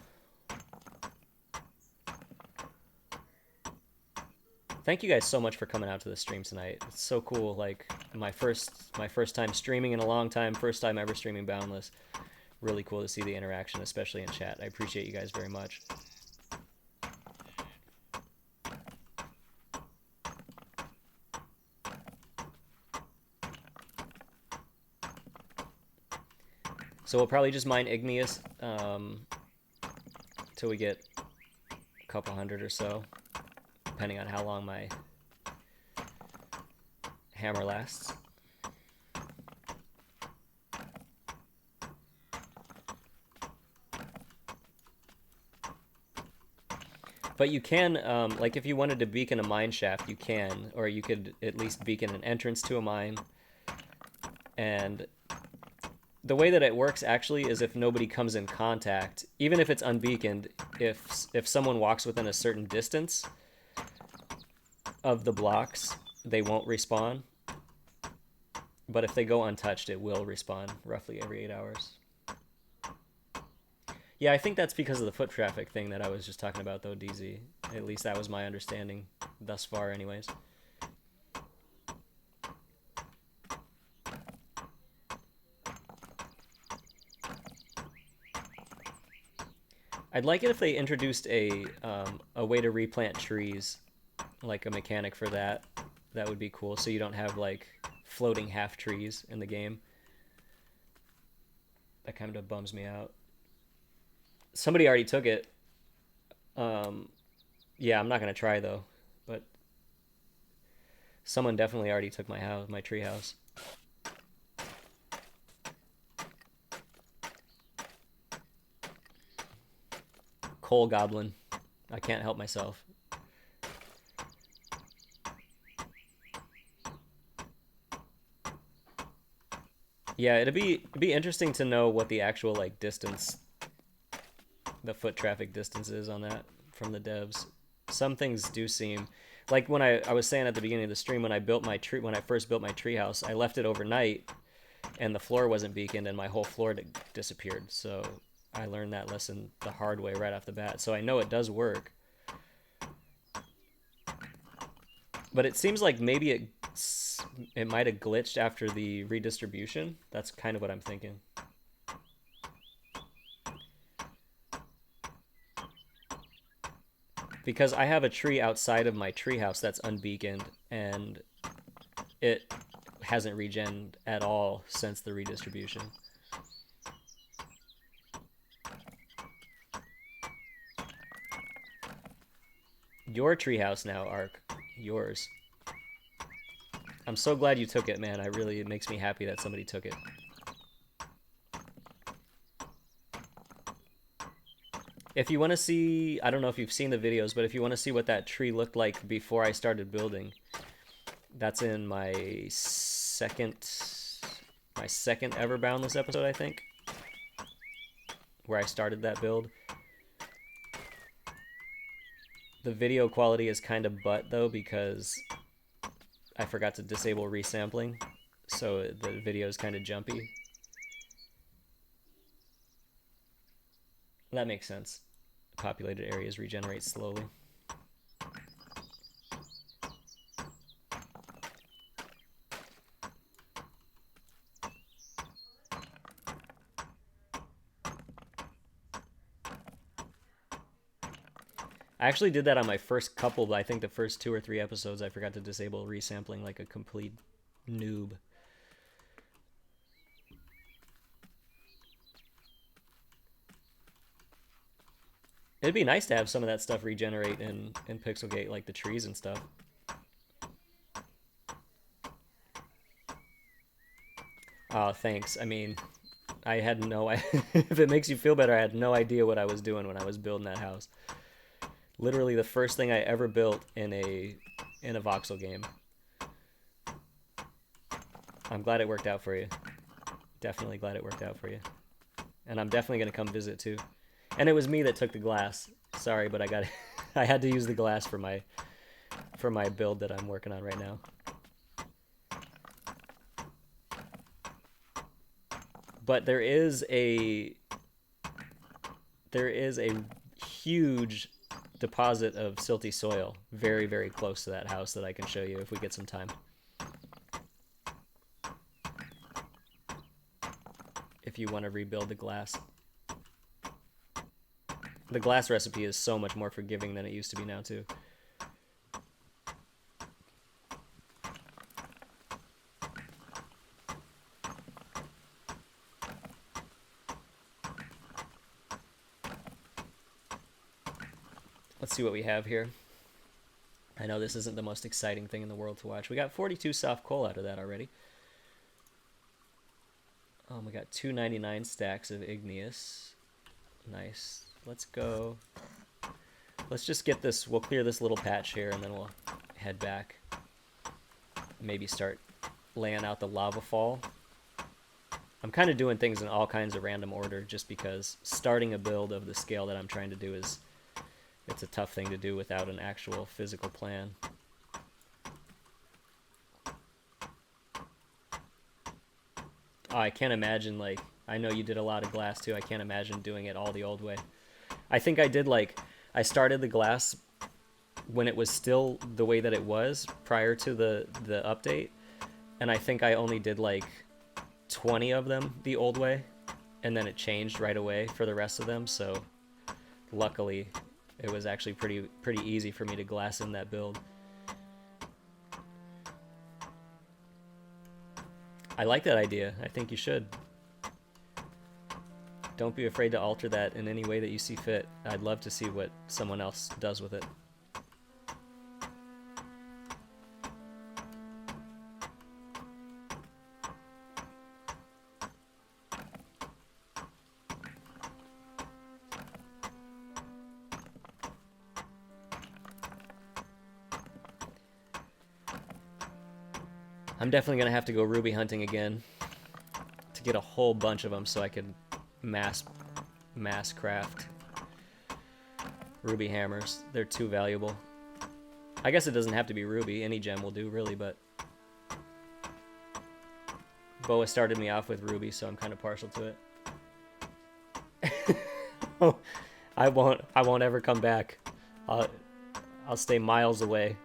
Thank you guys so much for coming out to the stream tonight. It's so cool. Like my first time streaming in a long time, first time ever streaming Boundless. really cool to see the interaction, especially in chat. I appreciate you guys very much. So we'll probably just mine igneous till we get a couple hundred or so, depending on how long my hammer lasts. But you can, like if you wanted to beacon a mine shaft, you can, or you could at least beacon an entrance to a mine. And the way that it works actually is if nobody comes in contact, even if it's unbeaconed, if someone walks within a certain distance of the blocks, they won't respawn. But if they go untouched, it will respawn roughly every 8 hours. Yeah, I think that's because of the foot traffic thing that I was just talking about, though, DZ. At least that was my understanding thus far, anyways. I'd like it if they introduced a way to replant trees, like a mechanic for that. That would be cool, so you don't have, like, floating half trees in the game. That kind of bums me out. Somebody already took it. Yeah, I'm not gonna try though. But someone definitely already took my house, my tree house. Coal goblin. I can't help myself. Yeah, it'd be interesting to know what the actual like distance, the foot traffic distance is on that from the devs. Some things do seem like when I was saying at the beginning of the stream, when I first built my treehouse, I left it overnight and the floor wasn't beaconed and my whole floor disappeared. So I learned that lesson the hard way right off the bat. So I know it does work. But it seems like maybe it might have glitched after the redistribution. That's kind of what I'm thinking. Because I have a tree outside of my treehouse that's unbeaconed, and it hasn't regened at all since the redistribution. Your treehouse now, Ark. Yours. I'm so glad you took it, man. It makes me happy that somebody took it. If you want to see, I don't know if you've seen the videos, but if you want to see what that tree looked like before I started building, that's in my second ever Boundless episode, I think, where I started that build. The video quality is kind of butt, though, because I forgot to disable resampling, so the video is kind of jumpy. That makes sense. Populated areas regenerate slowly. I actually did that on my first couple, but I think the first 2 or 3 episodes I forgot to disable resampling like a complete noob. It'd be nice to have some of that stuff regenerate in Pixelgate, like the trees and stuff. Oh, thanks. I mean, I had no if it makes you feel better, I had no idea what I was doing when I was building that house. Literally the first thing I ever built in a voxel game. I'm glad it worked out for you. Definitely glad it worked out for you. And I'm definitely going to come visit too. And it was me that took the glass. Sorry, but I had to use the glass for my build that I'm working on right now. But there is a huge deposit of silty soil very, very close to that house that I can show you if we get some if you want to rebuild the glass. The glass recipe is so much more forgiving than it used to be now, too. Let's see what we have here. I know this isn't the most exciting thing in the world to watch. We got 42 soft coal out of that already. We got 299 stacks of igneous. Nice. Let's go. Let's just get this. We'll clear this little patch here, and then we'll head back. Maybe start laying out the lava fall. I'm kind of doing things in all kinds of random order just because starting a build of the scale that I'm trying to do is... it's a tough thing to do without an actual physical plan. Oh, I can't imagine, like, I know you did a lot of glass too. I can't imagine doing it all the old way. I think I did, like, I started the glass when it was still the way that it was prior to the update. And I think I only did, like, 20 of them the old way. And then it changed right away for the rest of them. So, luckily, it was actually pretty easy for me to glass in that build. I like that idea. I think you should. Don't be afraid to alter that in any way that you see fit. I'd love to see what someone else does with it. I'm definitely going to have to go ruby hunting again to get a whole bunch of them so I could mass craft ruby hammers. They're too valuable. I guess it doesn't have to be ruby. Any gem will do, really, but Boa started me off with ruby, so I'm kind of partial to it. Oh, I won't ever come back. I'll stay miles away.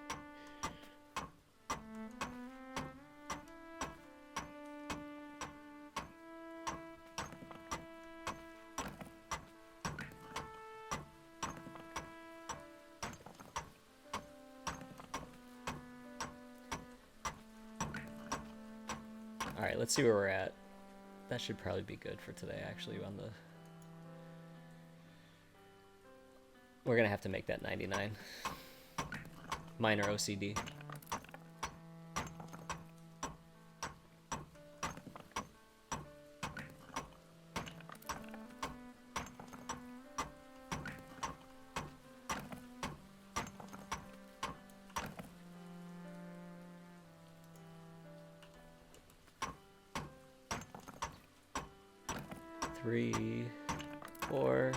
Alright, let's see where we're at. That should probably be good for today, actually, on the... We're gonna have to make that 99. Minor OCD. Three, 4,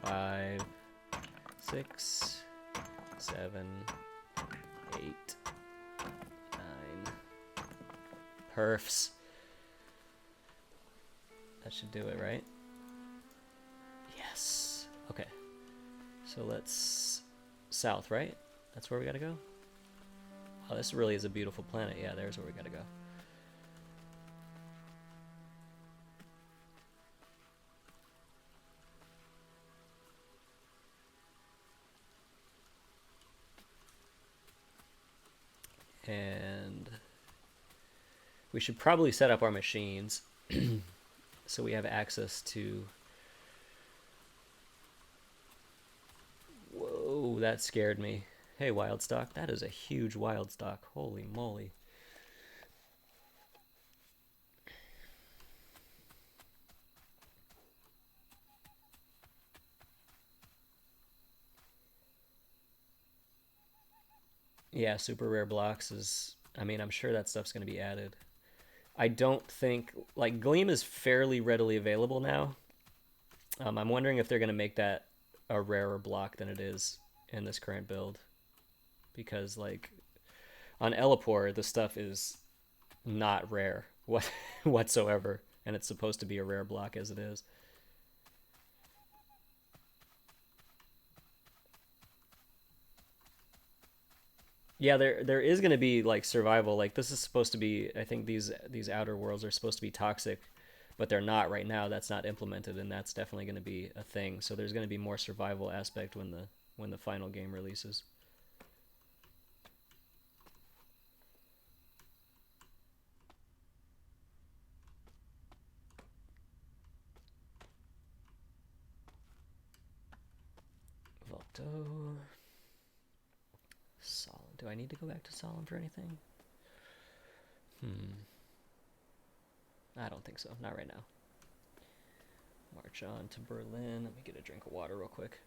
5, 6, 7, 8, 9. Perfs. That should do it, right? Yes. Okay. So let's... south, right? That's where we gotta go? Oh, this really is a beautiful planet. Yeah, there's where we gotta go. And we should probably set up our machines so we have access to... Whoa, that scared me. Hey, wild stock. That is a huge wild stock. Holy moly. Yeah, super rare blocks is... I mean, I'm sure that stuff's going to be added. I don't think... Like, Gleam is fairly readily available now. I'm wondering if they're going to make that a rarer block than it is in this current build. Because, like, on Elipore, the stuff is not rare whatsoever. And it's supposed to be a rare block as it is. Yeah, there is going to be, like, survival. Like, this is supposed to be... I think these outer worlds are supposed to be toxic. but they're not right now. That's not implemented, and that's definitely going to be a thing. So there's going to be more survival aspect when the final game releases. Volto. Solemn. Do I need to go back to Solemn for anything? I don't think so. Not right now. March on to Berlin. Let me get a drink of water real quick.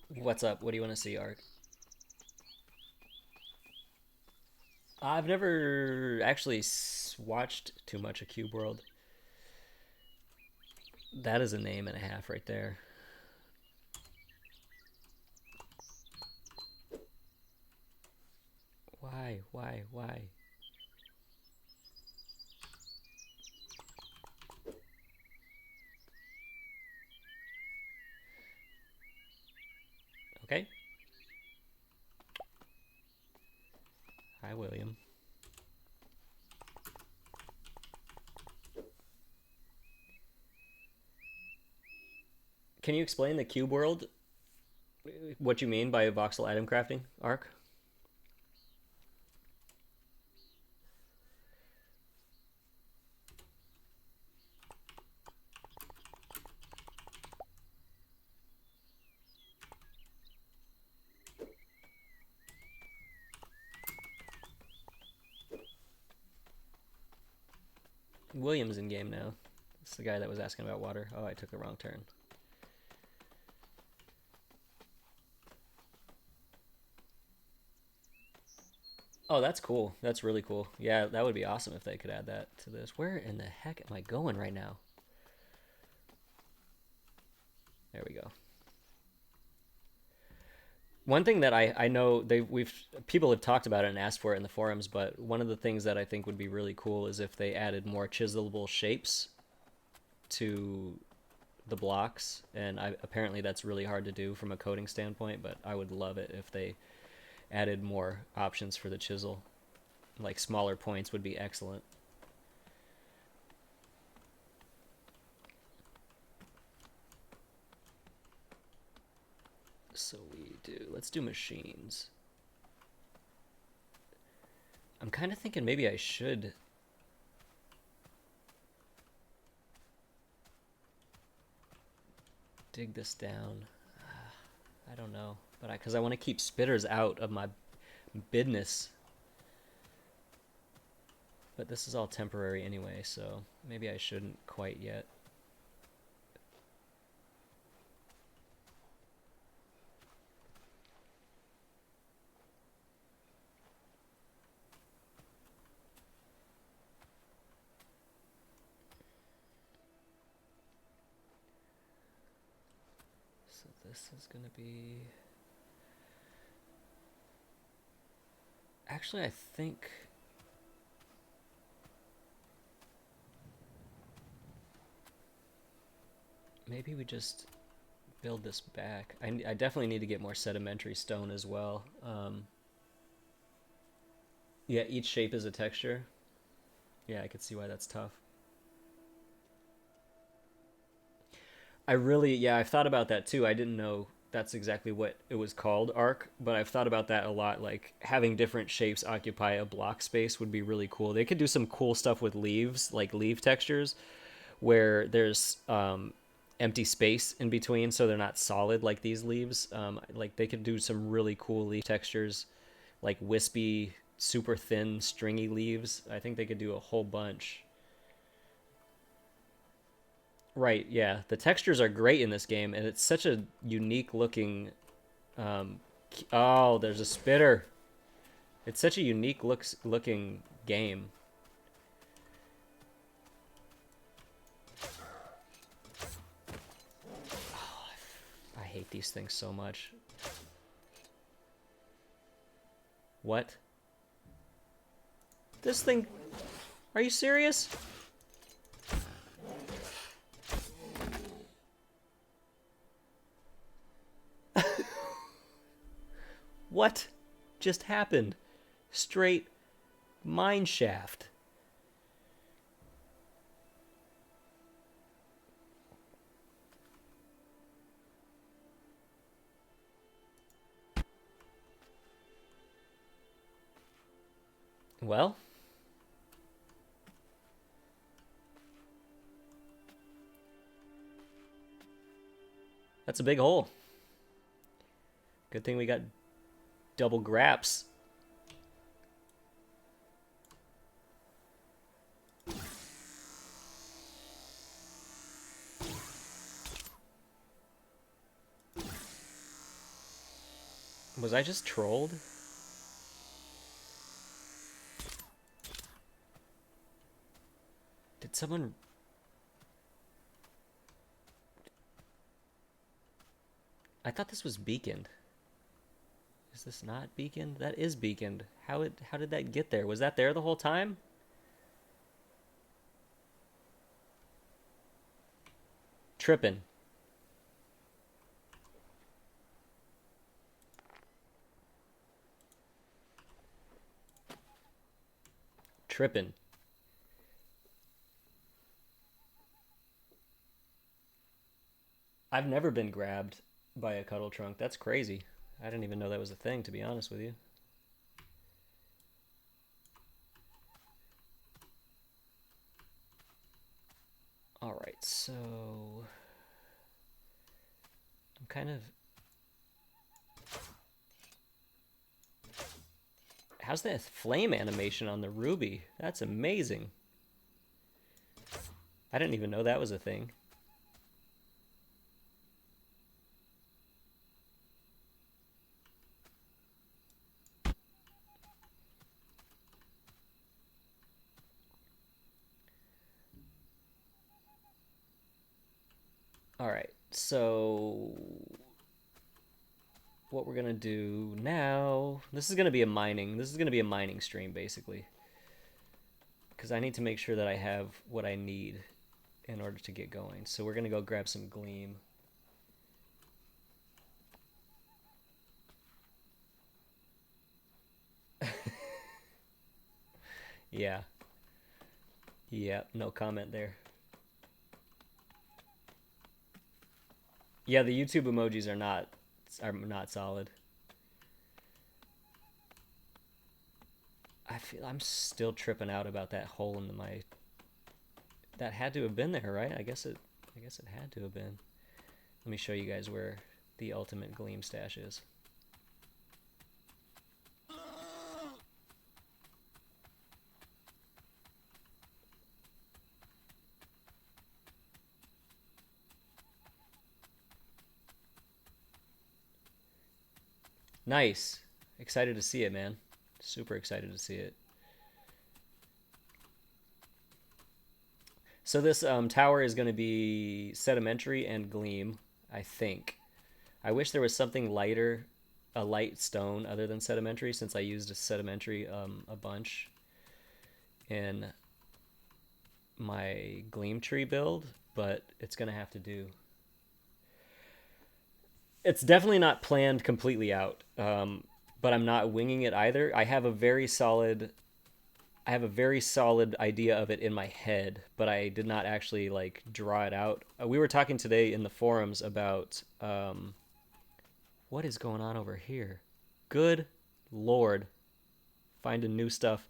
What's up? What do you want to see, Ark? I've never actually watched too much of Cube World. That is a name and a half right there. Why? Why? Why? Okay. Hi, William. Can you explain the Cube World? What you mean by voxel item crafting, Ark? William's in game now. It's the guy that was asking about water. Oh, I took a wrong turn. Oh, that's cool. That's really cool. Yeah, that would be awesome if they could add that to this. Where in the heck am I going right now? There we go. One thing that I know people have talked about it and asked for it in the forums, but one of the things that I think would be really cool is if they added more chiselable shapes to the blocks, and apparently that's really hard to do from a coding standpoint, but I would love it if they added more options for the chisel. Like smaller points would be excellent. So let's do machines. I'm kind of thinking maybe I should dig this down. I don't know, but because I want to keep spitters out of my business. But this is all temporary anyway, so maybe I shouldn't quite yet. So this is going to be... Actually, I think... maybe we just build this back. I definitely need to get more sedimentary stone as well. Yeah, each shape is a texture. Yeah, I could see why that's tough. I've thought about that too. I didn't know that's exactly what it was called, Arc, but I've thought about that a lot. Like having different shapes occupy a block space would be really cool. They could do some cool stuff with leaves, like leaf textures, where there's empty space in between, so they're not solid like these leaves. Like they could do some really cool leaf textures, like wispy, super thin, stringy leaves. I think they could do a whole bunch. Right, yeah. The textures are great in this game, and it's such a unique looking. Um, oh, there's a spitter. It's such a unique looking game. I hate these things so much. What? This thing... Are you serious? What just happened? Straight mine shaft. Well, that's a big hole. Good thing we got double graps. Was I just trolled? Did someone... I thought this was beaconed. Is this not beaconed? That is beaconed. How did that get there? Was that there the whole time? Trippin'. Trippin'. I've never been grabbed by a cuddle trunk. That's crazy. I didn't even know that was a thing, to be honest with you. Alright, so... I'm kind of... How's that flame animation on the ruby? That's amazing. I didn't even know that was a thing. Alright, so what we're gonna do now, this is gonna be a mining stream basically. Because I need to make sure that I have what I need in order to get going. So we're gonna go grab some gleam. Yeah. Yeah, no comment there. Yeah, the YouTube emojis are not solid. I'm still tripping out about that hole in my... That had to have been there, right? I guess it had to have been. Let me show you guys where the ultimate gleam stash is. Nice. Excited to see it, man. Super excited to see it. So this tower is going to be sedimentary and gleam, I think. I wish there was something lighter, a light stone other than sedimentary, since I used a sedimentary a bunch in my gleam tree build, but it's going to have to do. It's definitely not planned completely out, but I'm not winging it either. I have a very solid idea of it in my head, but I did not actually like draw it out. We were talking today in the forums about what is going on over here. Good Lord, finding new stuff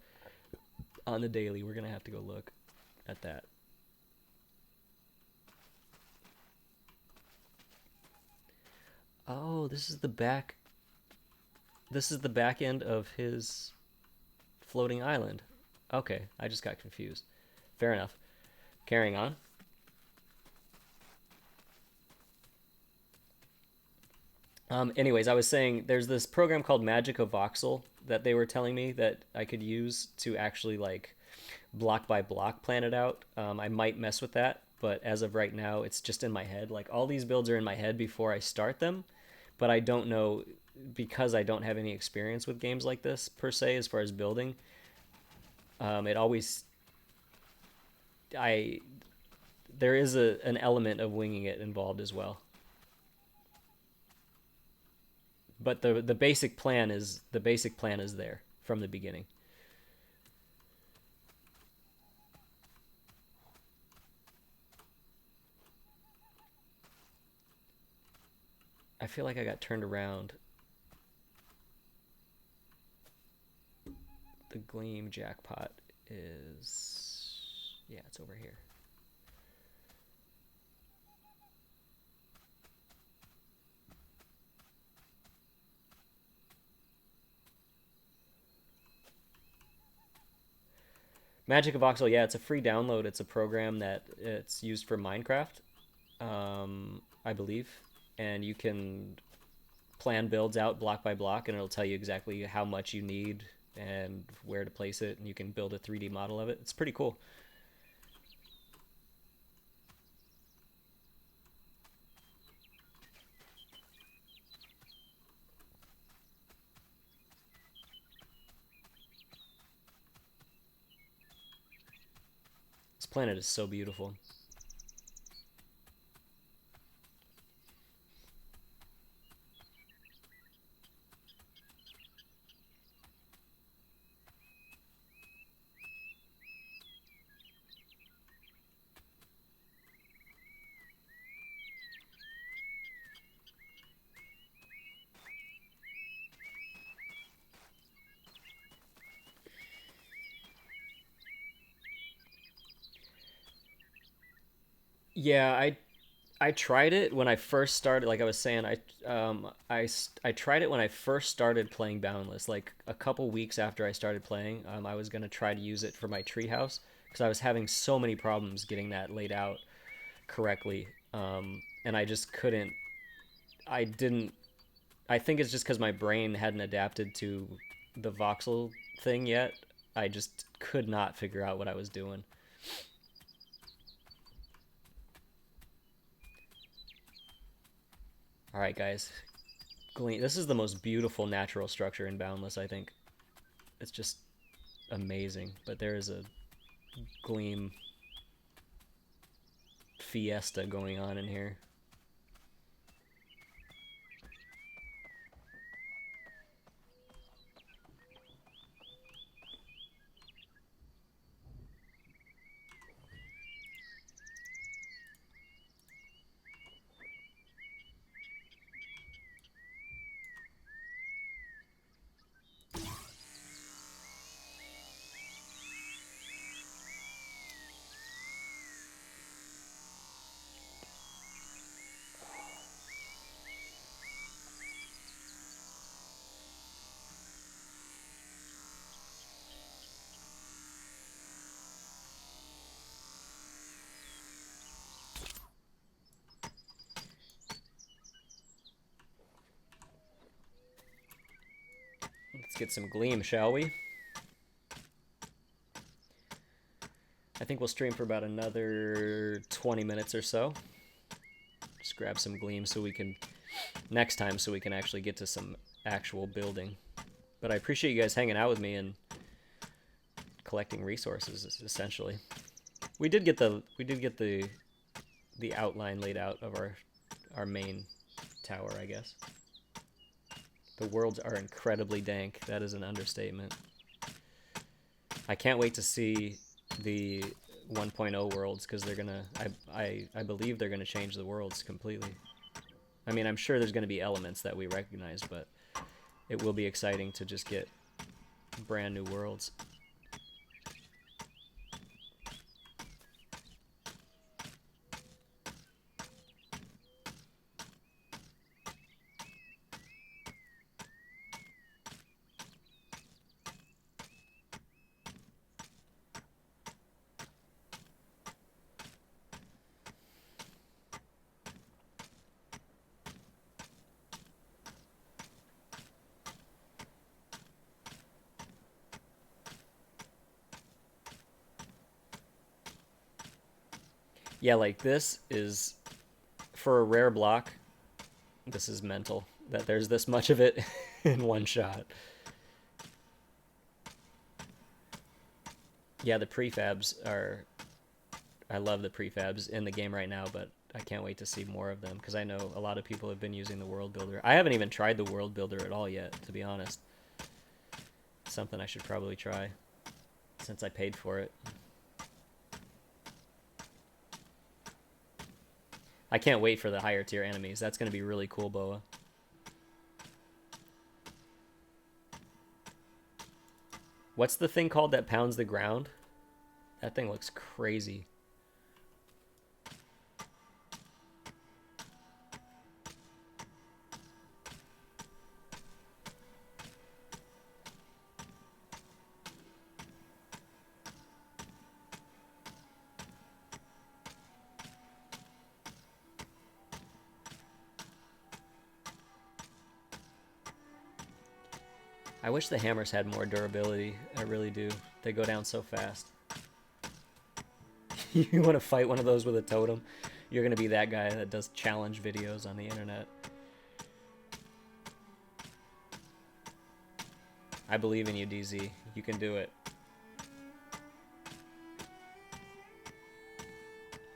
on the daily. We're gonna have to go look at that. Oh, this is the back. This is the back end of his floating island. Okay, I just got confused. Fair enough. Carrying on. Anyways, I was saying there's this program called Magic of Voxel that they were telling me that I could use to actually like block by block plan it out. I might mess with that, but as of right now, it's just in my head. Like all these builds are in my head before I start them, but I don't know because I don't have any experience with games like this per se as far as building, it always I there is an element of winging it involved as well. But the basic plan is there from the beginning. I feel like I got turned around. The Gleam jackpot is, yeah, it's over here. Magic of Voxel, yeah, it's a free download. It's a program that it's used for Minecraft, I believe, and you can plan builds out block by block, and it'll tell you exactly how much you need and where to place it, and you can build a 3D model of it. It's pretty cool. This planet is so beautiful. Yeah, I tried it when I first started. Like I was saying, I tried it when I first started playing Boundless. Like a couple weeks after I started playing, I was gonna try to use it for my treehouse because I was having so many problems getting that laid out correctly, and I just couldn't. I didn't. I think it's just because my brain hadn't adapted to the voxel thing yet. I just could not figure out what I was doing. All right, guys. Glean. This is the most beautiful natural structure in Boundless, I think. It's just amazing. But there is a Gleam fiesta going on in here. Let's get some Gleam, shall we? I think we'll stream for about another 20 minutes or so. Just grab some Gleam so we can, next time, so we can actually get to some actual building. But I appreciate you guys hanging out with me and collecting resources, essentially. We did get the outline laid out of our main tower, I guess. The worlds are incredibly dank. That is an understatement. I can't wait to see the 1.0 worlds because they're gonna. I believe they're gonna change the worlds completely. I mean, I'm sure there's gonna be elements that we recognize, but it will be exciting to just get brand new worlds. Yeah, like this is, for a rare block, this is mental. that there's this much of it in one shot. Yeah, the prefabs are... I love the prefabs in the game right now, but I can't wait to see more of them because I know a lot of people have been using the world builder. I haven't even tried the world builder at all yet, to be honest. Something I should probably try since I paid for it. I can't wait for the higher tier enemies. That's going to be really cool, Boa. What's the thing called that pounds the ground? That thing looks crazy. I wish the hammers had more durability. I really do. They go down so fast. You want to fight one of those with a totem? You're going to be that guy that does challenge videos on the internet. I believe in you, DZ. You can do it.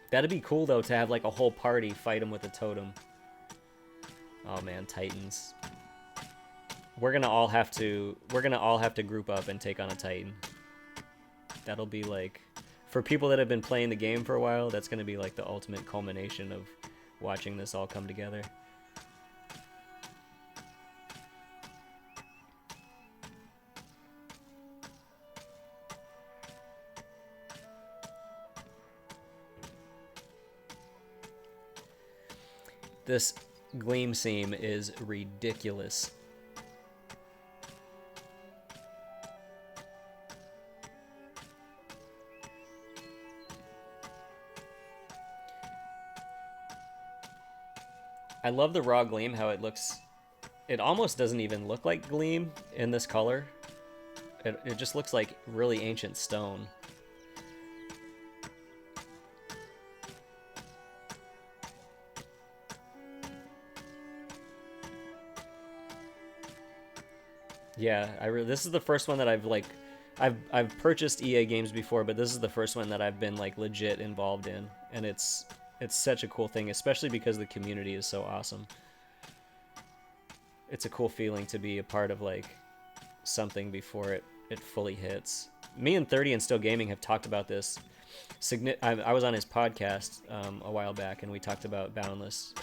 That'd be cool, though, to have like a whole party fight him with a totem. Oh man, Titans. We're gonna all have to group up and take on a Titan. That'll be like, for people that have been playing the game for a while, that's gonna be like the ultimate culmination of watching this all come together. This gleam seam is ridiculous. I love the raw gleam, how it looks... It almost doesn't even look like gleam in this color. It just looks like really ancient stone. Yeah, this is the first one that I've like... I've purchased EA games before, but this is the first one that I've been like legit involved in. And it's such a cool thing, especially because the community is so awesome. It's a cool feeling to be a part of like something before it fully hits. Me and 30 and Still Gaming have talked about this. I was on his podcast a while back, and we talked about Boundless.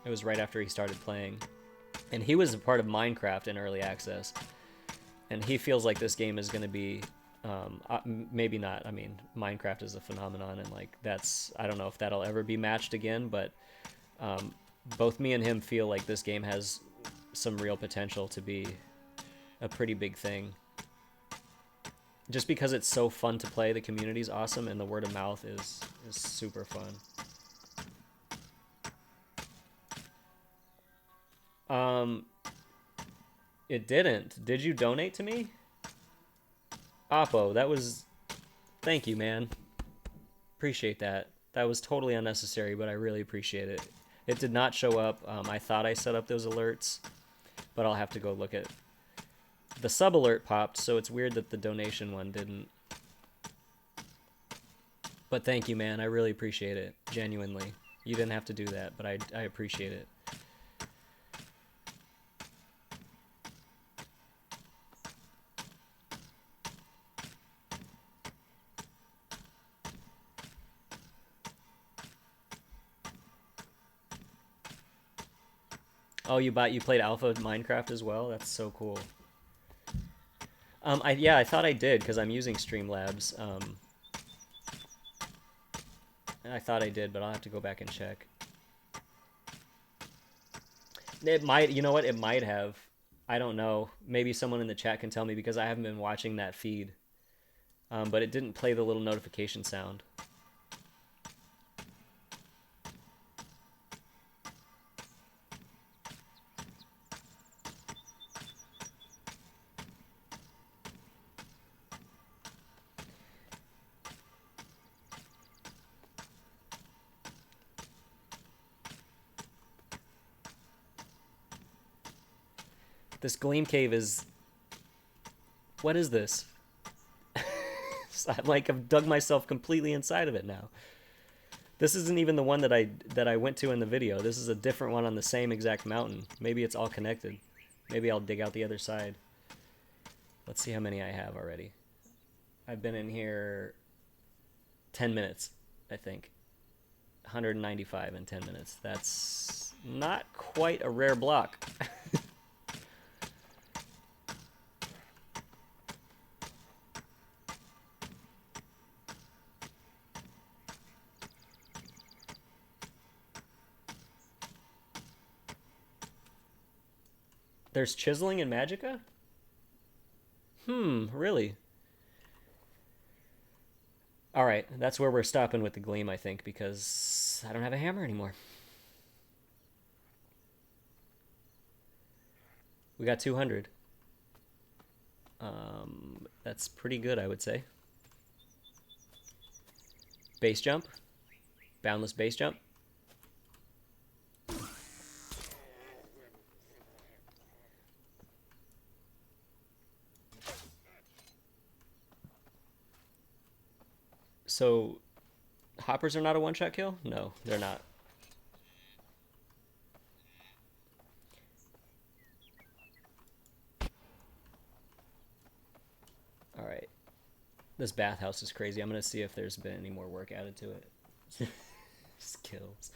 It was right after he started playing. And he was a part of Minecraft in early access. And he feels like this game is going to be... maybe not. I mean, Minecraft is a phenomenon, and like I don't know if that'll ever be matched again, but both me and him feel like this game has some real potential to be a pretty big thing. Just because it's so fun to play, the community's awesome, and the word of mouth is super fun. It didn't. Did you donate to me? Oppo, that was... Thank you, man. Appreciate that. That was totally unnecessary, but I really appreciate it. It did not show up. I thought I set up those alerts, but I'll have to go look at... The sub alert popped, so it's weird that the donation one didn't. But thank you, man. I really appreciate it. Genuinely. You didn't have to do that, but I appreciate it. Oh, you played Alpha Minecraft as well? That's so cool. Yeah, I thought I did because I'm using Streamlabs. I thought I did, but I'll have to go back and check. It might, you know what? It might have. I don't know. Maybe someone in the chat can tell me because I haven't been watching that feed. But it didn't play the little notification sound. This Gleam Cave is... What is this? I've dug myself completely inside of it now. This isn't even the one that I went to in the video. This is a different one on the same exact mountain. Maybe it's all connected. Maybe I'll dig out the other side. Let's see how many I have already. I've been in here 10 minutes, I think. 195 in 10 minutes. That's not quite a rare block. There's chiseling in Magicka? Really? Alright, that's where we're stopping with the Gleam, I think, because I don't have a hammer anymore. We got 200. That's pretty good, I would say. Base jump. Boundless base jump. So, hoppers are not a one-shot kill? No, they're not. Alright. This bathhouse is crazy. I'm going to see if there's been any more work added to it. Skills.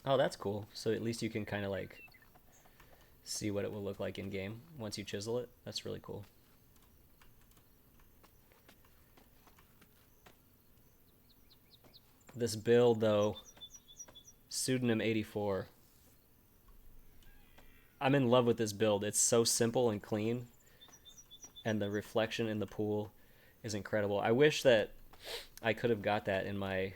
Oh, that's cool. So at least you can kind of like see what it will look like in game once you chisel it. That's really cool. This build though, Pseudonym 84. I'm in love with this build. It's so simple and clean, and the reflection in the pool is incredible. I wish that I could have got that in my...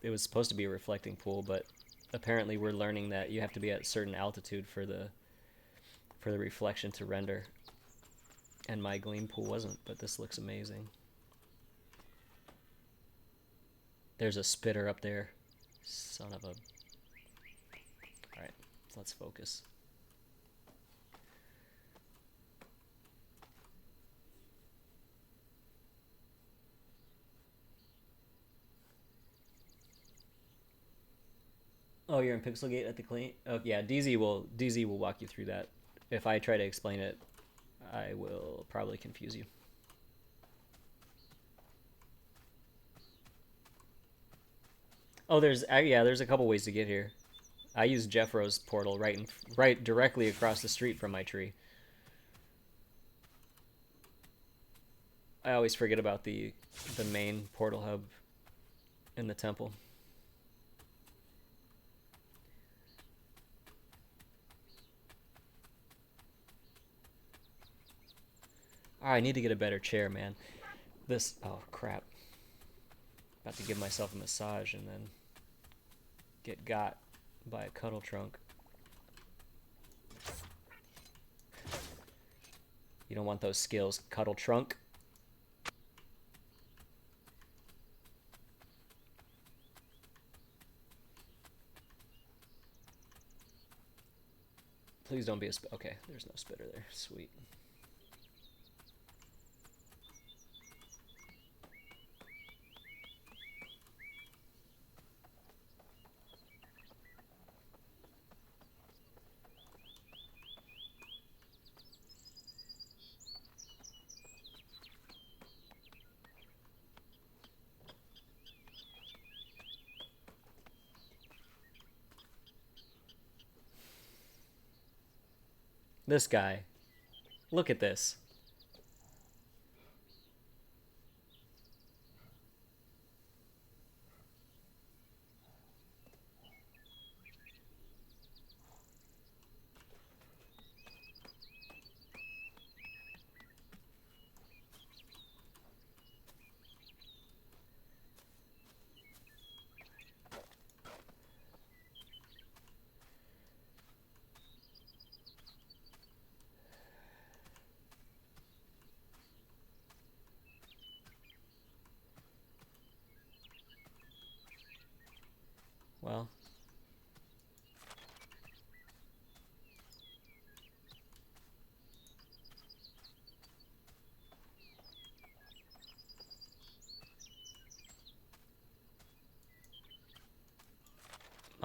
It was supposed to be a reflecting pool, but apparently we're learning that you have to be at a certain altitude for the reflection to render. And my Gleam pool wasn't, but this looks amazing. There's a spitter up there. Son of a... Alright, let's focus. Oh, you're in Pixelgate at the clean? Oh, yeah, DZ will walk you through that. If I try to explain it, I will probably confuse you. Oh, there's a couple ways to get here. I use Jeffro's portal right directly across the street from my tree. I always forget about the main portal hub in the temple. Oh, I need to get a better chair, man. Oh crap. About to give myself a massage and then get got by a cuddle trunk. You don't want those skills, cuddle trunk. Please don't be a okay, there's no spitter there. Sweet. This guy. Look at this. Well,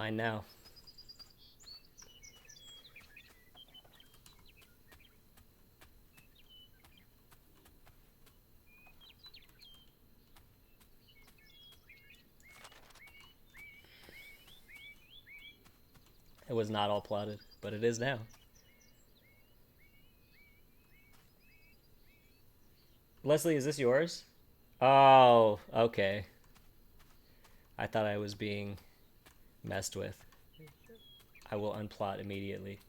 Fine now. It was not all plotted, but it is now. Leslie, is this yours? Oh, okay. I thought I was being messed with. I will unplot immediately.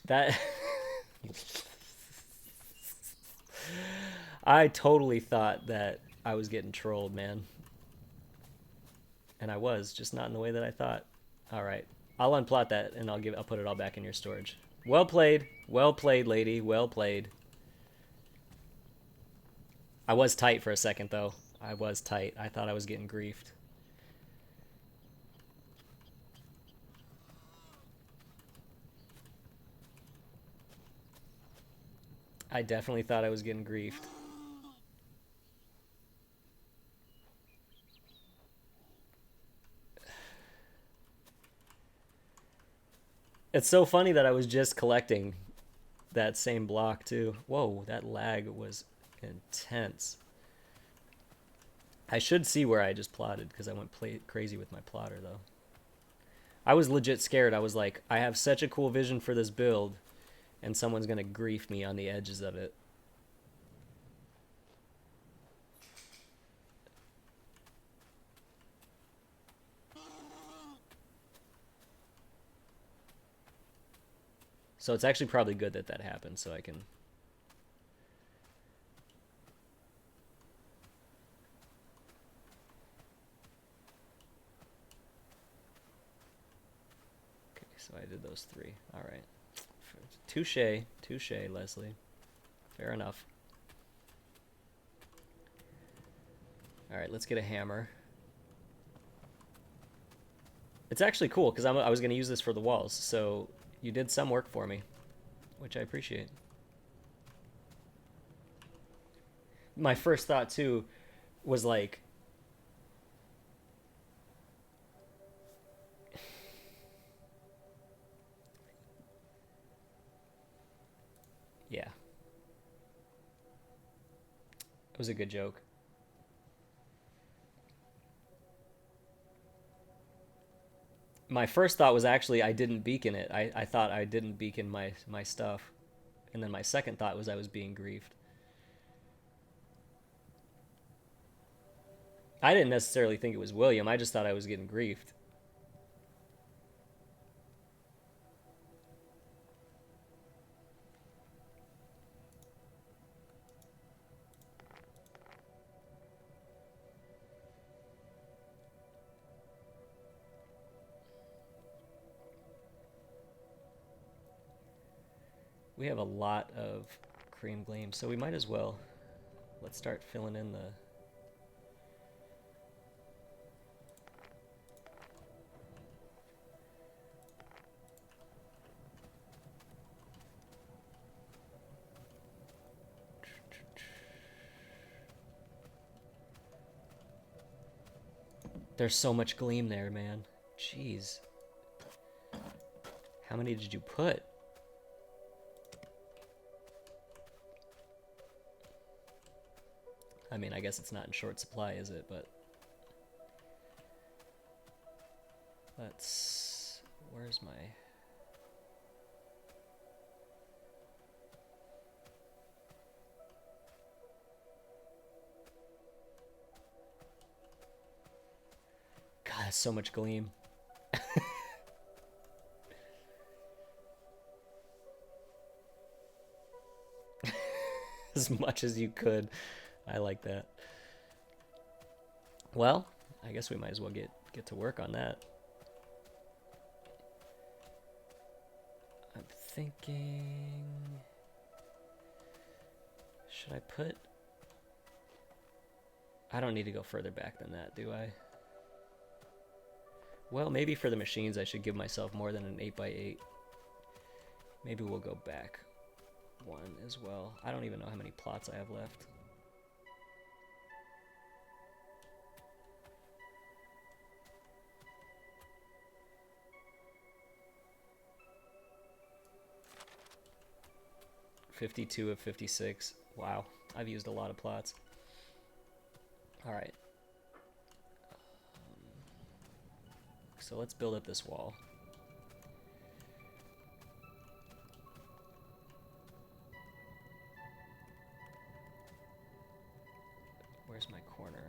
That... I totally thought that I was getting trolled, man. And I was, just not in the way that I thought. All right. I'll unplot that and I'll put it all back in your storage. Well played. Well played, lady. Well played. I was tight for a second though. I was tight. I thought I was getting griefed. I definitely thought I was getting griefed. It's so funny that I was just collecting that same block too. Whoa, that lag was intense. I should see where I just plotted because I went crazy with my plotter though. I was legit scared. I was like, I have such a cool vision for this build and someone's gonna grief me on the edges of it. So it's actually probably good that that happened so I can... Okay, so I did those three. All right. Touche, touche, Leslie. Fair enough. All right, let's get a hammer. It's actually cool because I was going to use this for the walls, so you did some work for me, which I appreciate. My first thought too was like, yeah, it was a good joke. My first thought was actually I didn't beacon it. I thought I didn't beacon my stuff. And then my second thought was I was being griefed. I didn't necessarily think it was William. I just thought I was getting griefed. We have a lot of cream gleam, so we might as well. Let's start filling in the... There's so much gleam there, man. Jeez. How many did you put? I mean, I guess it's not in short supply, is it? But let's... Where's my... God, that's so much gleam. As much as you could. I like that. Well, I guess we might as well get to work on that. I'm thinking... Should I put... I don't need to go further back than that, do I? Well, maybe for the machines I should give myself more than an 8x8. Maybe we'll go back one as well. I don't even know how many plots I have left. 52 of 56. Wow, I've used a lot of plots. All right. So let's build up this wall. Where's my corner?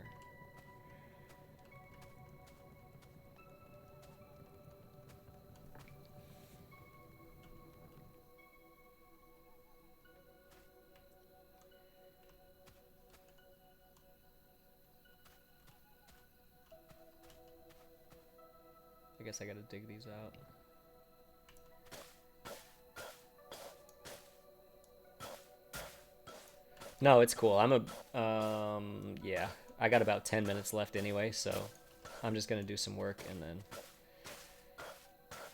I guess I gotta dig these out. No, it's cool. Yeah, I got about 10 minutes left anyway, so I'm just gonna do some work and then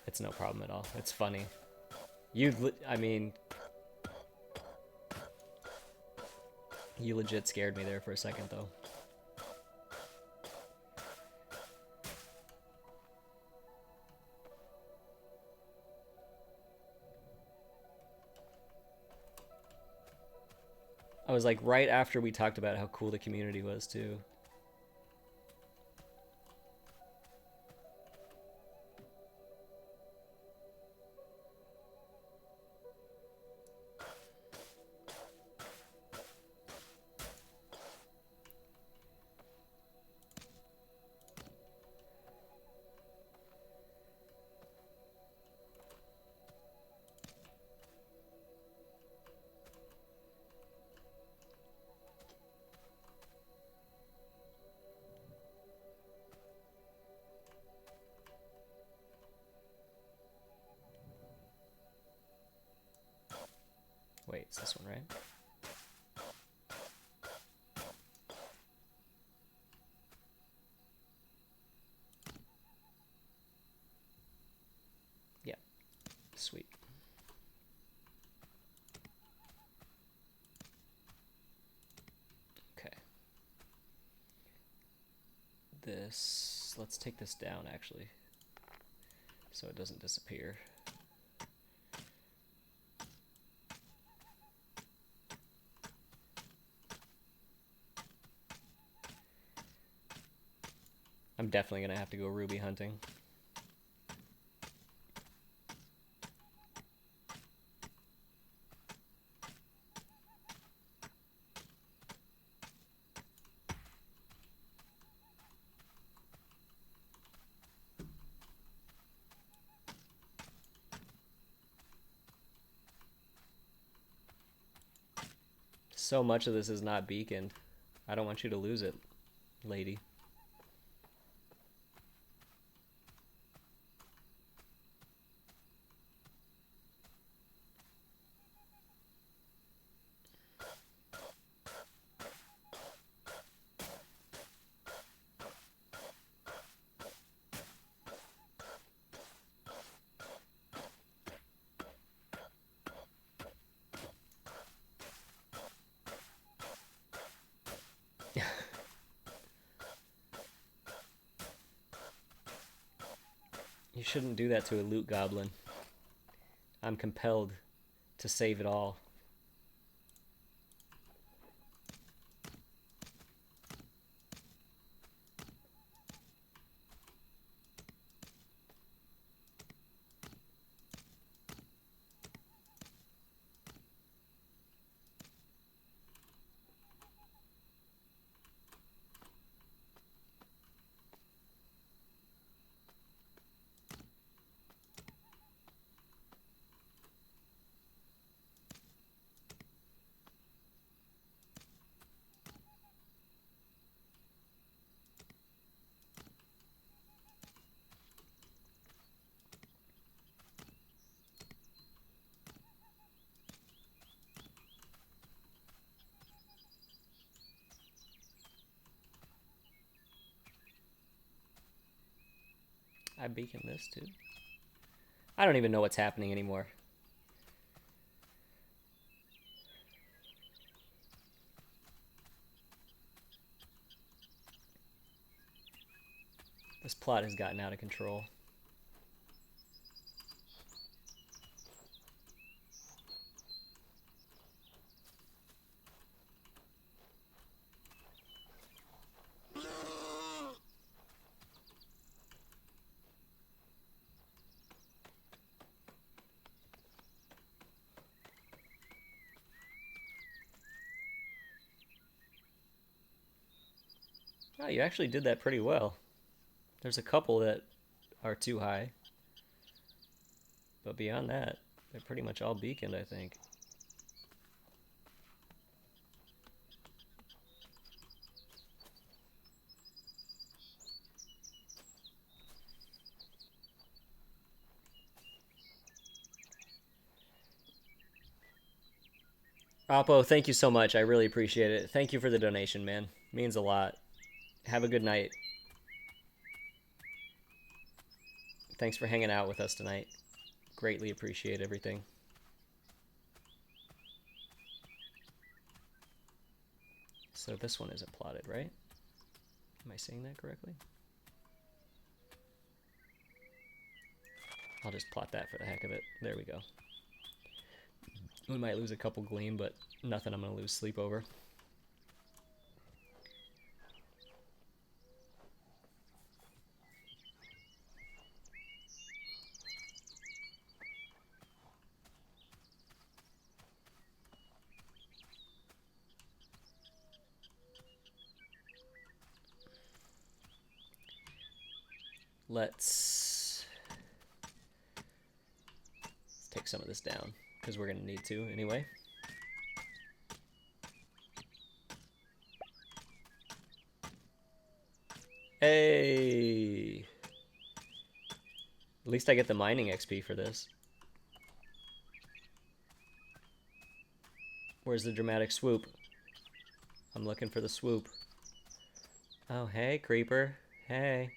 it's no problem at all. It's funny. I mean, you legit scared me there for a second though. I was like right after we talked about how cool the community was too. Wait, it's this one, right? Yeah, sweet. Okay. Let's take this down actually, so it doesn't disappear. I'm definitely gonna have to go ruby hunting. So much of this is not beaconed. I don't want you to lose it, lady. You shouldn't do that to a loot goblin. I'm compelled to save it all. I beacon this too. I don't even know what's happening anymore. This plot has gotten out of control. Oh, you actually did that pretty well. There's a couple that are too high. But beyond that, they're pretty much all beaconed, I think. Oppo, thank you so much. I really appreciate it. Thank you for the donation, man. It means a lot. Have a good night. Thanks for hanging out with us tonight. Greatly appreciate everything. So this one isn't plotted, right? Am I saying that correctly? I'll just plot that for the heck of it. There we go. We might lose a couple gleam, but nothing I'm going to lose sleep over. Let's take some of this down, because we're going to need to anyway. Hey! At least I get the mining XP for this. Where's the dramatic swoop? I'm looking for the swoop. Oh, hey, creeper. Hey.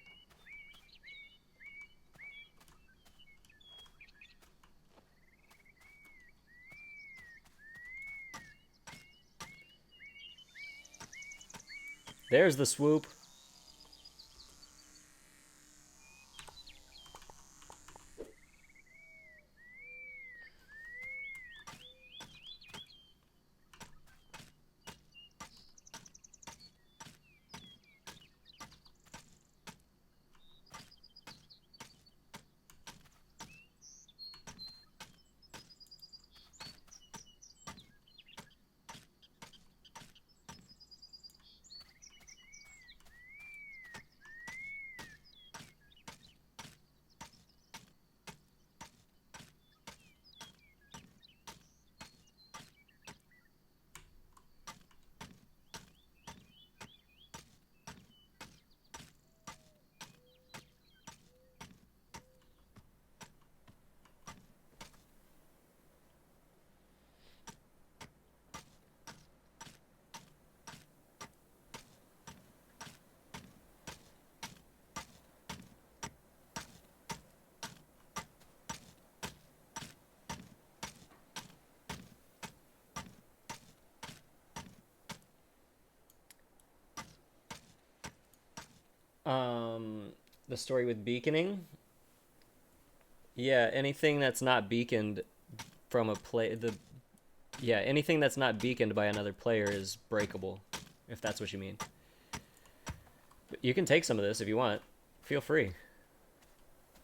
There's the swoop. The story with beaconing. Yeah, anything that's not beaconed from a anything that's not beaconed by another player is breakable, if that's what you mean. But you can take some of this if you want. Feel free.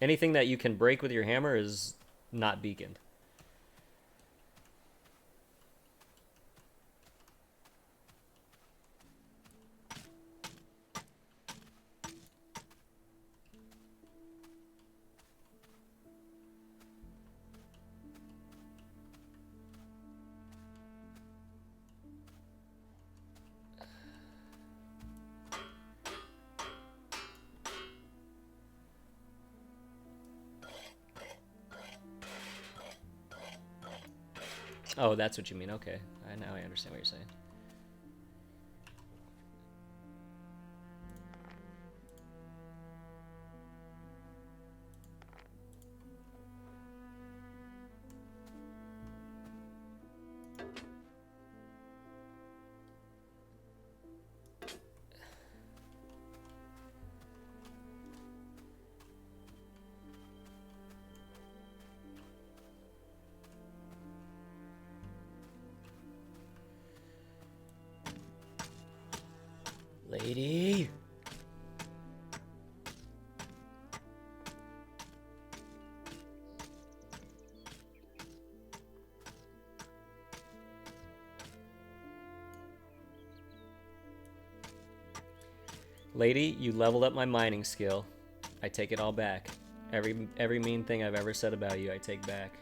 Anything that you can break with your hammer is not beaconed. Oh, that's what you mean. Okay. Now I understand what you're saying. Lady. Lady, you leveled up my mining skill. I take it all back. Every mean thing I've ever said about you, I take back.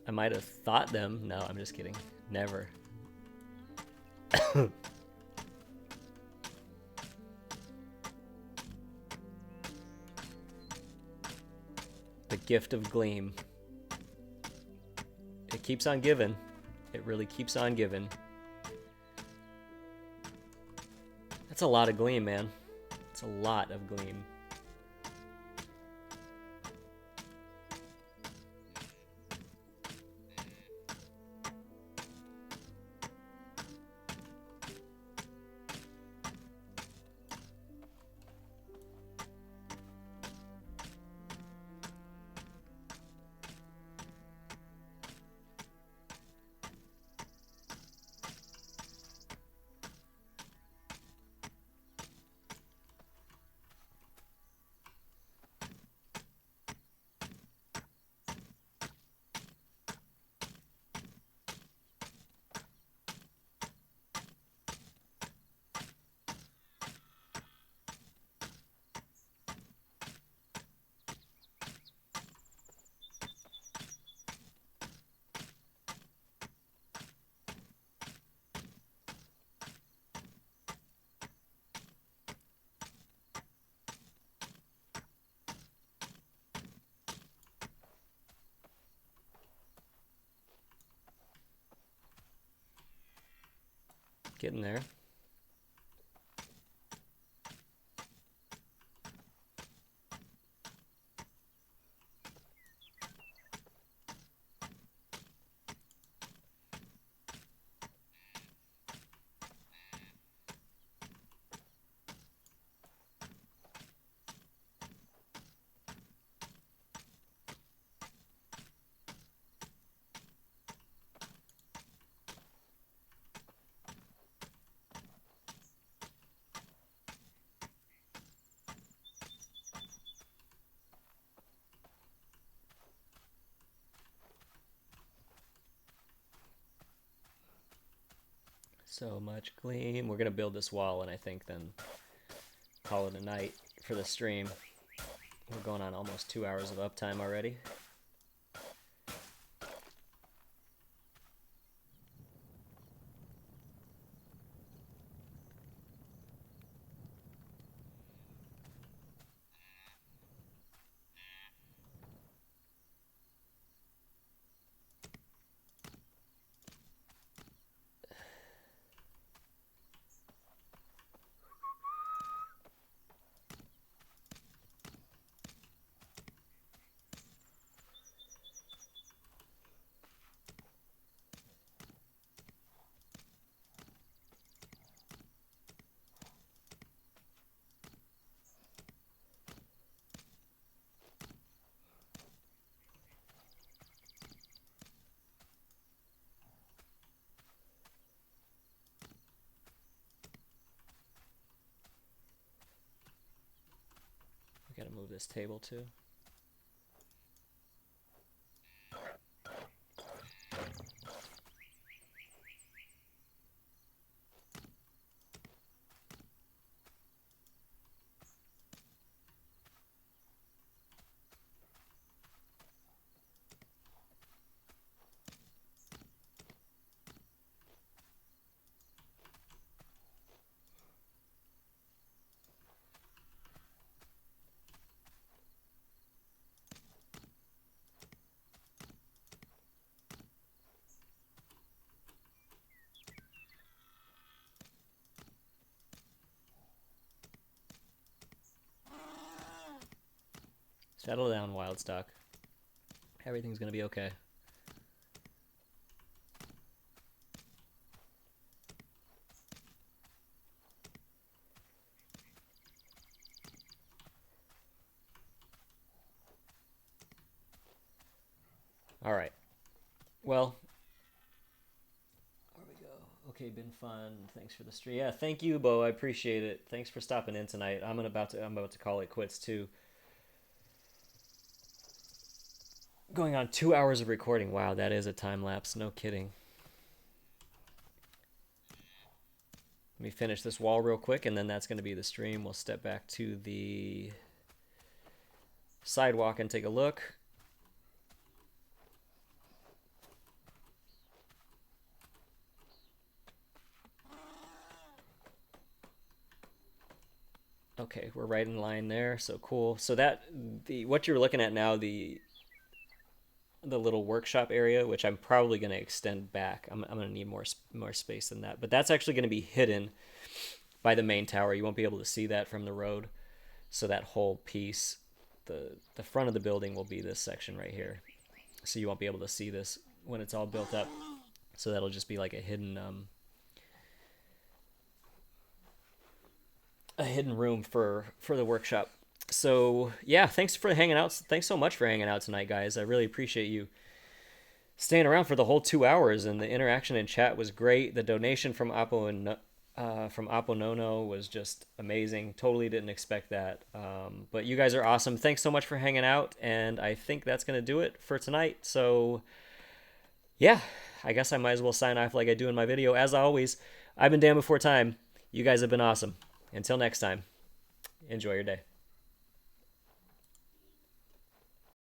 I might have thought them. No, I'm just kidding. Never. The gift of gleam. It keeps on giving. It really keeps on giving. That's a lot of gleam, man. It's a lot of gleam. Getting there. So much gleam. We're gonna build this wall and I think then call it a night for the stream. We're going on almost 2 hours of uptime already. We gotta move this table too. Settle down, Wildstock. Everything's gonna be okay. All right. Well, where we go? Okay, been fun. Thanks for the stream. Yeah, thank you, Bo. I appreciate it. Thanks for stopping in tonight. I'm about to call it quits too. Going on 2 hours of recording. Wow, that is a time lapse. No kidding. Let me finish this wall real quick, and then that's going to be the stream. We'll step back to the sidewalk and take a look. Okay, we're right in line there, so cool. So that what you're looking at now, the little workshop area, which I'm probably going to extend back. I'm going to need more space than that, but that's actually going to be hidden by the main tower. You won't be able to see that from the road. So that whole piece, the front of the building will be this section right here. So you won't be able to see this when it's all built up. So that'll just be like a hidden room for the workshop. So yeah, thanks for hanging out. Thanks so much for hanging out tonight, guys. I really appreciate you staying around for the whole 2 hours, and the interaction in chat was great. The donation from Apo and from Apo Nono was just amazing. Totally didn't expect that. But you guys are awesome. Thanks so much for hanging out, and I think that's gonna do it for tonight. So yeah, I guess I might as well sign off like I do in my video. As always, I've been Dan Before Time. You guys have been awesome. Until next time, enjoy your day.